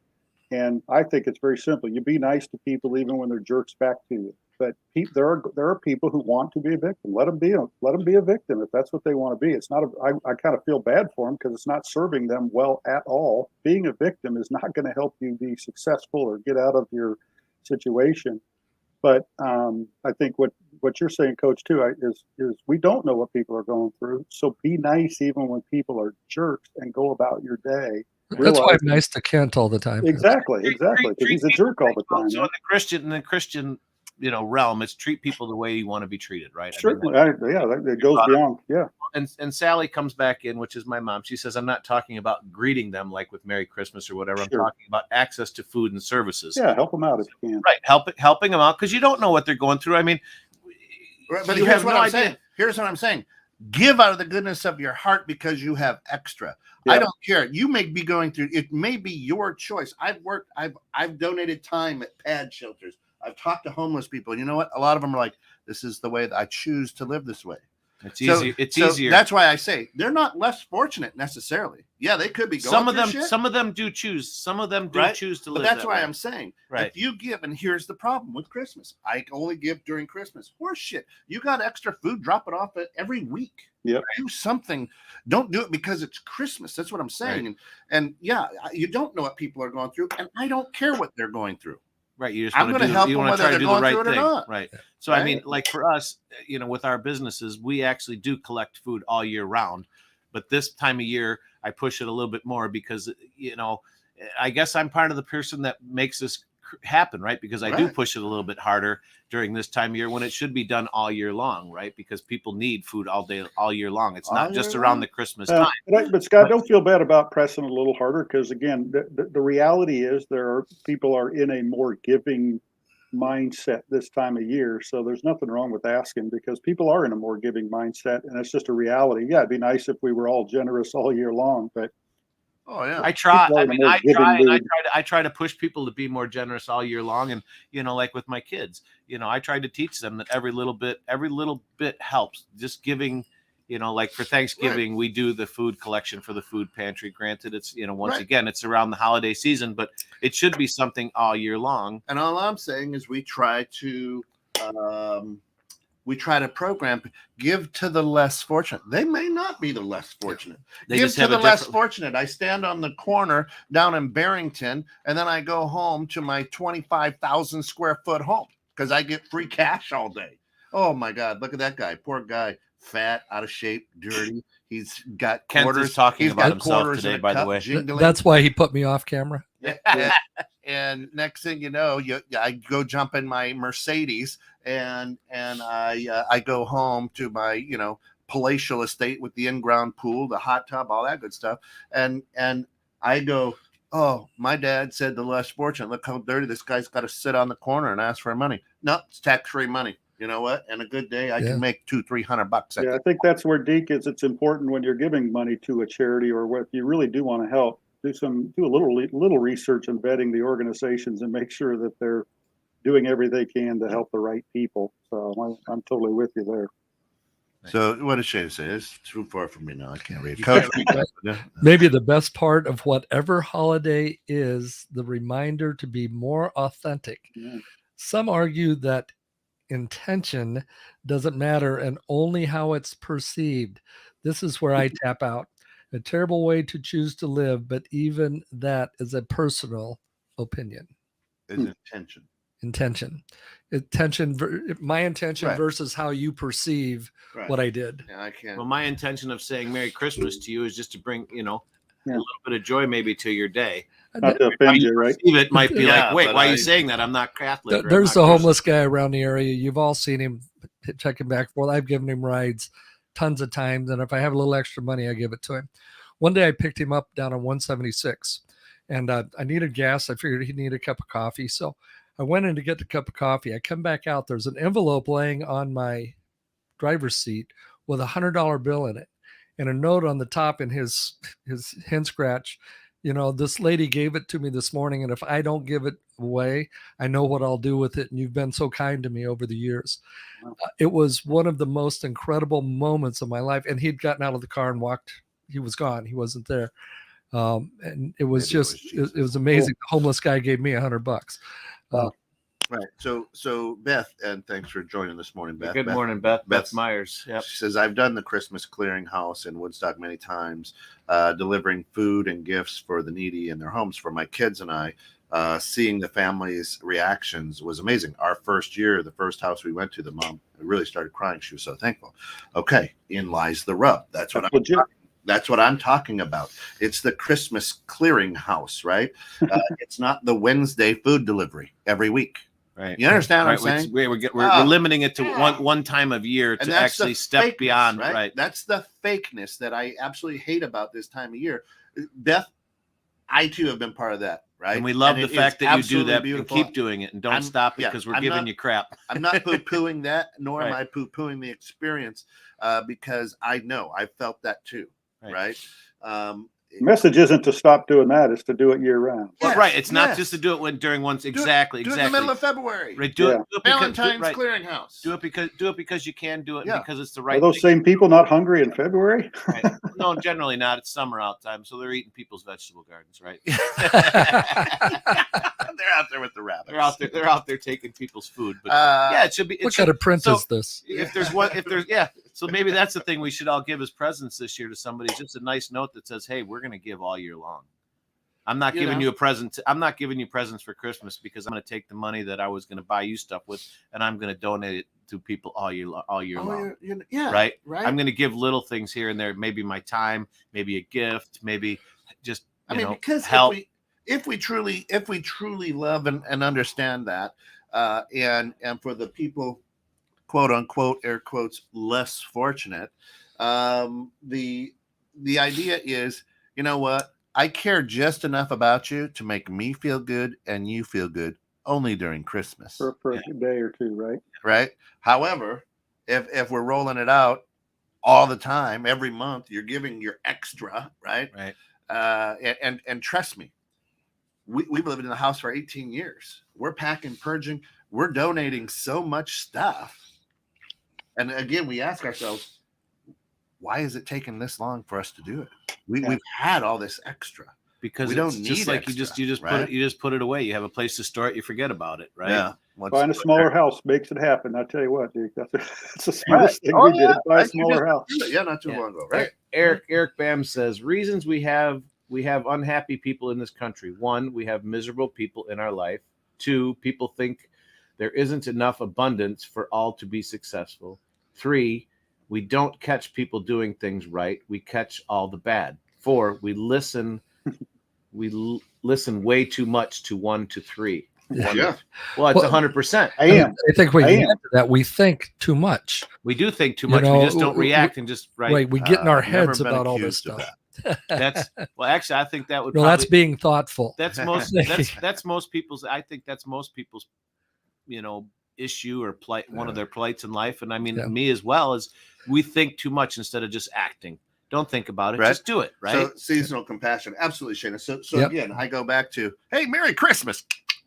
And I think it's very simple. You be nice to people even when they're jerks back to you. But there are people who want to be a victim. Let them be a victim if that's what they want to be. It's not. I kind of feel bad for them because it's not serving them well at all. Being a victim is not going to help you be successful or get out of your situation. But I think what you're saying, Coach, too, is we don't know what people are going through. So be nice even when people are jerks and go about your day. That's why I'm nice to Kent all the time. Exactly, because he's a jerk all the time. So in the Christian realm, it's treat people the way you want to be treated, right? Certainly, it goes beyond. Yeah. And Sally comes back in, which is my mom. She says, I'm not talking about greeting them like with Merry Christmas or whatever. Sure. I'm talking about access to food and services. Yeah, help them out if you can. Right, helping them out because you don't know what they're going through. I mean, but here's what I'm saying. Here's what I'm saying. Give out of the goodness of your heart because you have extra. Yeah. I don't care. You may be going through. It may be your choice. I've donated time at pad shelters. I've talked to homeless people. And you know what? A lot of them are like, this is the way that I choose to live this way. It's easy. It's easier. That's why I say they're not less fortunate necessarily. Yeah, they could be going some of them. Shit. Some of them do choose. Some of them do choose to live. But that's why way. I'm saying, right. If you give, and here's the problem with Christmas, I only give during Christmas. Horse shit. You got extra food, drop it off every week. Yeah, do something. Don't do it because it's Christmas. That's what I'm saying. Right. And yeah, you don't know what people are going through, and I don't care what they're going through. Right, you just I'm going to help them whether they're going through it or not. Right. So I mean, like for us, with our businesses, we actually do collect food all year round, but this time of year, I push it a little bit more because I guess I'm part of the person that makes this happen, right? Because I do push it a little bit harder during this time of year when it should be done all year long, right? Because people need food all year long. It's not just around the Christmas time. But Scott, don't feel bad about pressing a little harder because again, the reality is people are in a more giving mindset this time of year. So there's nothing wrong with asking because people are in a more giving mindset, and it's just a reality. Yeah, it'd be nice if we were all generous all year long, but oh yeah, I try. I try to push people to be more generous all year long, and like with my kids, I try to teach them that every little bit helps. Just giving, like for Thanksgiving, we do the food collection for the food pantry. Granted, it's once again, it's around the holiday season, but it should be something all year long. And all I'm saying is we try to program, give to the less fortunate. They may not be the less fortunate. Give to the less fortunate. I stand on the corner down in Barrington, and then I go home to my 25,000 square foot home because I get free cash all day. Oh my God, look at that guy. Poor guy, fat, out of shape, dirty. He's got quarters. Kent is talking about himself today, by the way. That's why he put me off camera. Yeah. And next thing you know, I go jump in my Mercedes and I go home to my palatial estate with the in-ground pool, the hot tub, all that good stuff, and I go, oh, my dad said the less fortunate. Look how dirty this guy's got to sit on the corner and ask for money. No, it's tax-free money. You know what? And a good day, I can make $200-300. Yeah, I think that's where Deke is. It's important when you're giving money to a charity or if you really do want to help. Do a little research and vetting the organizations and make sure that they're doing everything they can to help the right people. So I'm totally with you there. So what did Shane say? It's too far from me now. I can't read. Coach, maybe the best part of whatever holiday is the reminder to be more authentic. Yeah. Some argue that intention doesn't matter and only how it's perceived. This is where I tap out. A terrible way to choose to live, but even that is a personal opinion. Is intention. My intention versus how you perceive what I did. Yeah, I can't. Well, my intention of saying Merry Christmas to you is just to bring, a little bit of joy maybe to your day. Not to offend you, right? It might be like, wait, why are you saying that? I'm not Catholic. There's a homeless guy around the area. You've all seen him checking back and forth. I've given him rides tons of times, and if I have a little extra money, I give it to him. One day I picked him up down on 176, and I needed gas. I figured he needed a cup of coffee, so I went in to get the cup of coffee. I come back out. There's an envelope laying on my driver's seat with $100 bill in it and a note on the top in his hand scratch. This lady gave it to me this morning, and if I don't give it away, I know what I'll do with it. And you've been so kind to me over the years. Wow. It was one of the most incredible moments of my life. And he'd gotten out of the car and walked. He was gone. He wasn't there. And it was it was amazing. The homeless guy gave me $100. Right. So Beth, and thanks for joining this morning, Beth. Good morning, Beth. Beth Myers. Yep. She says, I've done the Christmas clearinghouse in Woodstock many times, delivering food and gifts for the needy in their homes for my kids and I. seeing the family's reactions was amazing. Our first year, the first house we went to, the mom really started crying. She was so thankful. Okay, in lies the rub. That's what I'm talking about. It's the Christmas clearinghouse, right? It's not the Wednesday food delivery every week. Right. You understand what I'm saying? We're limiting it to one time of year to actually step beyond. Right. That's the fakeness that I absolutely hate about this time of year. Beth, I too have been part of that. Right. And we love the fact that you do that and keep doing it and don't stop it because we're giving you crap. I'm not poo-pooing that, nor am I poo-pooing the experience because I know I felt that too. Right. The message isn't to stop doing that; it's to do it year round. Well, right. It's not just to do it during once. Exactly. Do it in the middle of February. Right. Do it Valentine's Clearinghouse. Do it because you can do it because it's the right. Are those same people not hungry in February? Right. No, generally not. It's summer out time, so they're eating people's vegetable gardens, right? They're out there with the rabbits. They're out there taking people's food. But it should be. What kind of print is this? So maybe that's the thing we should all give as presents this year to somebody. Just a nice note that says, "Hey, we're going to give all year long. I'm not giving you a present. I'm not giving you presents for Christmas because I'm going to take the money that I was going to buy you stuff with, and I'm going to donate it to people all year long. Right. I'm going to give little things here and there. Maybe my time, maybe a gift, maybe just because help. If we truly love and understand that, and for the people, quote unquote, air quotes, less fortunate, the idea is, you know what? I care just enough about you to make me feel good and you feel good only during Christmas. For a day or two, right? Right. However, if we're rolling it out all the time, every month, you're giving your extra, right? Right. And trust me, we've lived in the house for 18 years. We're packing, purging. We're donating so much stuff. And again, we ask ourselves, why is it taking this long for us to do it? We've had all this extra because we don't need just like extra, you just put it away. You have a place to store it. You forget about it, right? Yeah. Buying a smaller house makes it happen. I tell you what, Duke, that's the smartest thing we did. Buy a smaller house. Yeah, not too long ago, right? Eric Bam says reasons we have unhappy people in this country. 1, we have miserable people in our life. 2, people think there isn't enough abundance for all to be successful. 3, we don't catch people doing things right. We catch all the bad. 4, we listen way too much to 1 to 3. Yeah. Well, it's 100%. I think we answer that. We think too much. We do think too much. We just don't react and just right. We get in our heads about all this stuff. Actually, I think that would. That's being thoughtful. That's most people's. I think that's most people's, issue or plight. One of their plights in life, and I mean me as well, is we think too much instead of just acting. Don't think about it. Right. Just do it. Right. So seasonal compassion, absolutely, Shana. So again, I go back to, hey, Merry Christmas.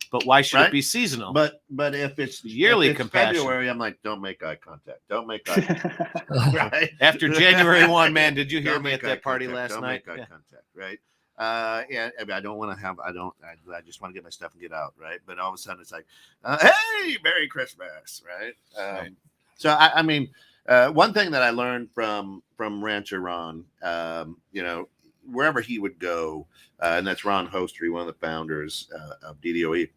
But why should it be seasonal? But if it's yearly compassion, February, I'm like, don't make eye contact. Don't make eye contact. Right? After January 1, man, did you hear me at that party last night? Don't make eye contact, right? And I don't want to have. I just want to get my stuff and get out, right? But all of a sudden, it's like, hey, Merry Christmas, right? Right. So I mean, one thing that I learned from Rancher Ron, wherever he would go, and that's Ron Hostry, one of the founders of DDOE.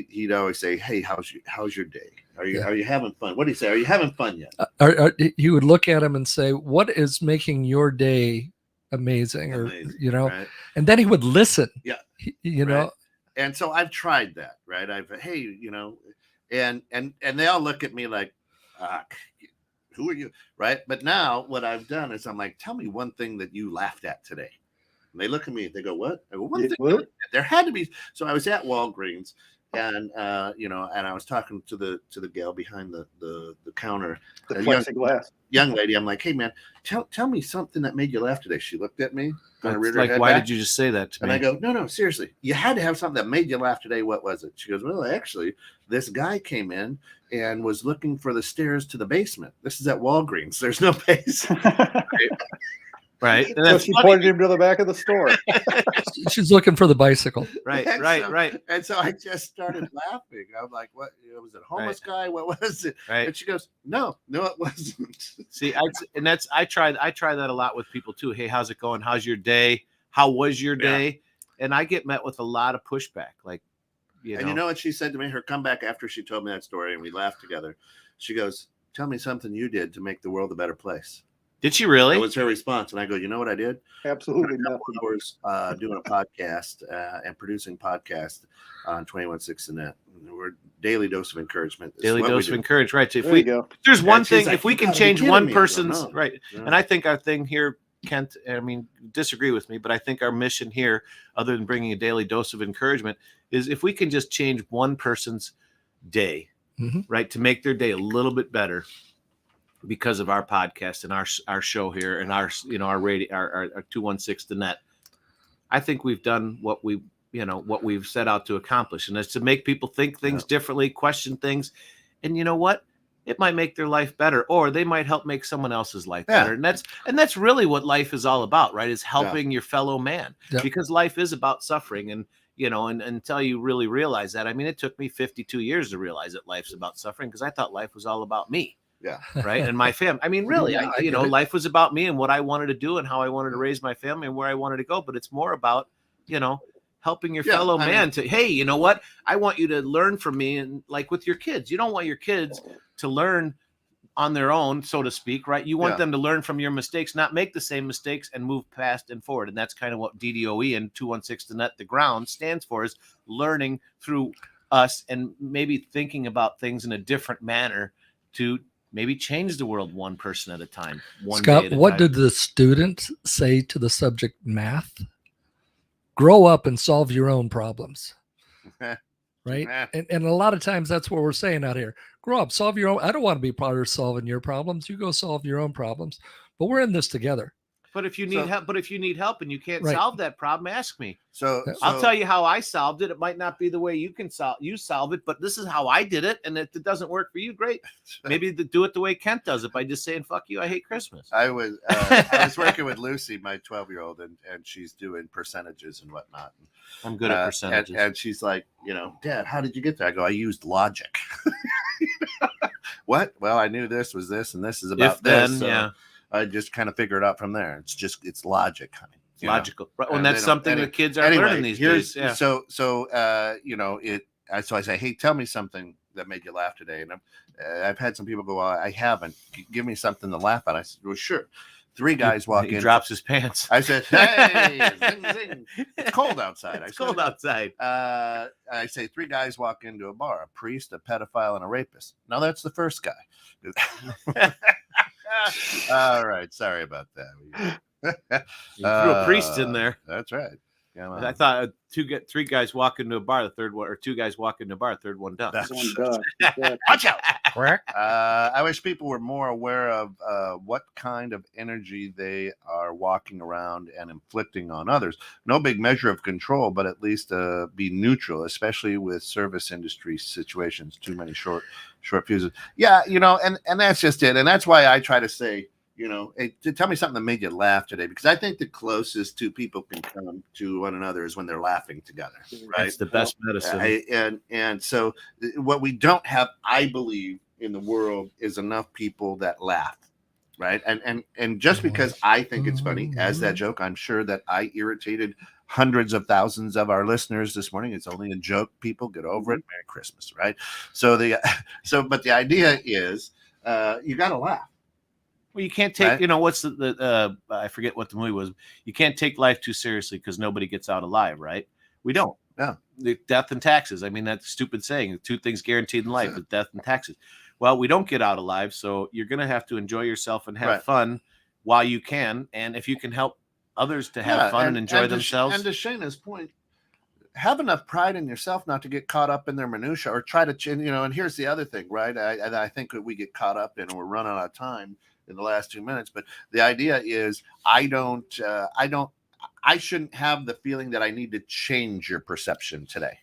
He'd always say, "Hey, how's your day? Are you having fun? What do you say? Are you having fun yet?" You would look at him and say, "What is making your day amazing?" Right? And then he would listen. Yeah, know. And so I've tried that, right? And they all look at me like, who are you, right? But now what I've done is I'm like, tell me one thing that you laughed at today. And they look at me, they go, what? I go, one thing. What? There had to be. So I was at Walgreens, and and I was talking to the gal behind the counter, young lady. I'm like, hey man, tell me something that made you laugh today. She looked at me. Why did you just say that to me? And I go, no, seriously, you had to have something that made you laugh today. What was it? She goes, well, actually, this guy came in and was looking for the stairs to the basement. This is at Walgreens. There's no basement. Right. And so she pointed him to the back of the store. She's looking for the bicycle. Right. And so I just started laughing. I'm like, what? Was it a homeless guy? What was it? Right. And she goes, no, it wasn't. See, I try that a lot with people too. Hey, how's it going? How's your day? How was your day? and I get met with a lot of pushback. Like, and you know what she said to me? Her comeback after she told me that story and we laughed together. She goes, "Tell me something you did to make the world a better place." Did she really? That was her response. And I go, you know what I did? Absolutely nothing. Hours doing a podcast and producing podcasts on 21.6 the Net. We're daily dose of encouragement. Daily dose of encouragement, right? So if there's one thing, like, if we can change one person's, right? Yeah. And I think our thing here, Kent, I mean, disagree with me, but I think our mission here, other than bringing a daily dose of encouragement, is if we can just change one person's day, right, to make their day a little bit better because of our podcast and our show here and our radio, our 216 the Net. I think we've done what we've set out to accomplish, and it's to make people think things differently, question things, and you know what? It might make their life better, or they might help make someone else's life better. And that's really what life is all about, right? Is helping your fellow man, because life is about suffering. And, and until you really realize that, I mean, it took me 52 years to realize that life's about suffering, because I thought life was all about me. Yeah. Right. And my family. I mean, really, life was about me and what I wanted to do and how I wanted to raise my family and where I wanted to go. But it's more about, helping your fellow man to, hey, you know what? I want you to learn from me. And like with your kids, you don't want your kids to learn on their own, so to speak, right? You want them to learn from your mistakes, not make the same mistakes, and move past and forward. And that's kind of what DDOE and 216 the Net, the ground, stands for, is learning through us and maybe thinking about things in a different manner to maybe change the world one person at a time. Scott, what did the students say to the subject math? Grow up and solve your own problems. Right? And a lot of times that's what we're saying out here. Grow up, solve your own. I don't want to be part of solving your problems. You go solve your own problems. But we're in this together. But if you need help, and you can't solve that problem, ask me. So I'll tell you how I solved it. It might not be the way you solve it, but this is how I did it. And if it doesn't work for you, great. Maybe do it the way Kent does it, by just saying, "Fuck you, I hate Christmas." I was working with Lucy, my 12-year-old, and she's doing percentages and whatnot. I'm good at percentages. And she's like, "Dad, how did you get there?" I go, "I used logic." What? Well, I knew this was this and this is about this. So I just kind of figured it out from there. It's logic, honey. Logical. Right. And that's something the kids are learning these days. Yeah. So I say, "Hey, tell me something that made you laugh today." And I've had some people go, "Well, I haven't. Give me something to laugh at." I said, "Well, sure." 3 guys walk in. He drops his pants. I said, "Hey, zing, zing. It's cold outside." It's cold outside. I say 3 guys walk into a bar: a priest, a pedophile, and a rapist. Now that's the first guy. All right, sorry about that. You threw a priest in there. That's right. I thought 3 guys walk into a bar, the third one, or 2 guys walk into a bar, third one done. Watch out! Correct. I wish people were more aware of what kind of energy they are walking around and inflicting on others. No big measure of control, but at least be neutral, especially with service industry situations. Too many short fuses. Yeah, and that's just it. And that's why I try to say, hey, tell me something that made you laugh today, because I think the closest 2 people can come to one another is when they're laughing together, right? It's the best medicine. And so what we don't have, I believe, in the world is enough people that laugh, right? And just because I think it's funny, as that joke, I'm sure that I irritated hundreds of thousands of our listeners this morning. It's only a joke, people. Get over it. Merry Christmas, right? But the idea is you got to laugh. Well, you can't take, what's the I forget what the movie was. You can't take life too seriously because nobody gets out alive, right? We don't. No. Death and taxes. I mean, that's a stupid saying. 2 things guaranteed in life: death and taxes. Well, we don't get out alive, so you're going to have to enjoy yourself and have fun while you can. And if you can help others to have fun and enjoy themselves. And to Shayna's point, have enough pride in yourself not to get caught up in their minutia or try to, and here's the other thing, right? I think that we get caught up in, and we're running out of time in the last 2 minutes, but the idea is I shouldn't have the feeling that I need to change your perception today,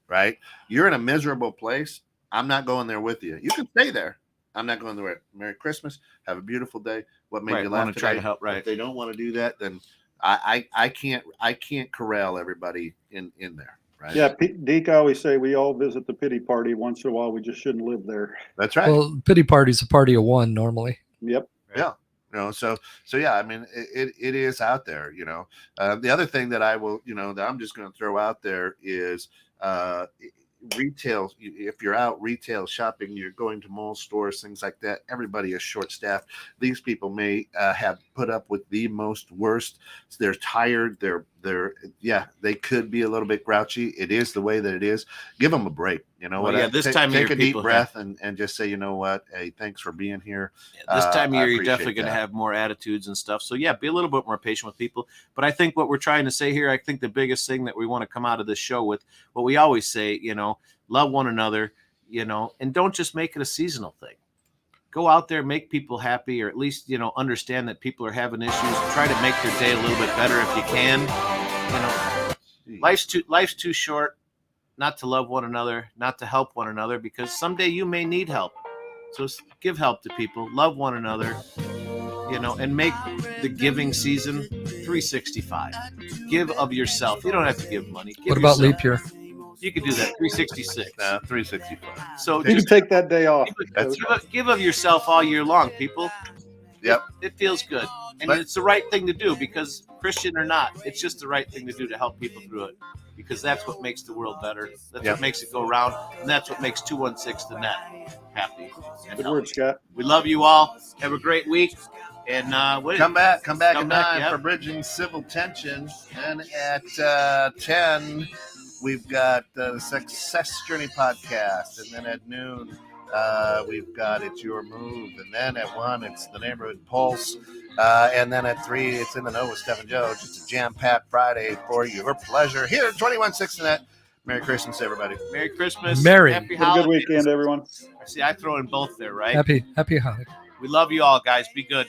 right? You're in a miserable place. I'm not going there with you. You can stay there. I'm not going there. Merry Christmas. Have a beautiful day. What made you laugh today? Try to help, right? If they don't want to do that, then I can't corral everybody in there. Right. Yeah, Deke, I always say we all visit the pity party once in a while. We just shouldn't live there. That's right. Well, pity party's a party of 1 normally. Yep. Yeah. So yeah, I mean, it is out there. The other thing that I will, that I'm just going to throw out there is retail. If you're out retail shopping, you're going to mall stores, things like that. Everybody is short staffed. These people may have put up with the most worst. They're tired. They could be a little bit grouchy. It is the way that it is. Give them a break. Take a deep breath and just say, you know what? Hey, thanks for being here. This time of year, you're definitely going to have more attitudes and stuff. So yeah, be a little bit more patient with people. But I think what we're trying to say here, I think the biggest thing that we want to come out of this show with, what we always say, love one another, and don't just make it a seasonal thing. Go out there, make people happy, or at least, understand that people are having issues. Try to make their day a little bit better if you can. Life's too short not to love one another, not to help one another, because someday you may need help. So give help to people, love one another, and make the giving season 365. Give of yourself. You don't have to give money. Give what about yourself. leap year? You could do that. 366. 365. So you can take that day off. Give of yourself all year long, people. Yep. It feels good. And it's the right thing to do, because Christian or not, it's just the right thing to do to help people through it, because that's what makes the world better. That's what makes it go round. And that's what makes 216 the net happy. Good word, Scott. We love you all. Have a great week. And come back at 9 for Bridging Civil Tension. And at 10, we've got the Success Journey podcast. And then at noon, we've got It's Your Move. And then at 1, it's the Neighborhood Pulse. And then at 3, it's In the Know with Stephen Jones. It's a jam-packed Friday for your pleasure here at 21.6 Net. Merry Christmas, everybody. Merry Christmas. Merry. Happy Have a good weekend, everyone. See, I throw in both there, right? Happy holiday. We love you all, guys. Be good.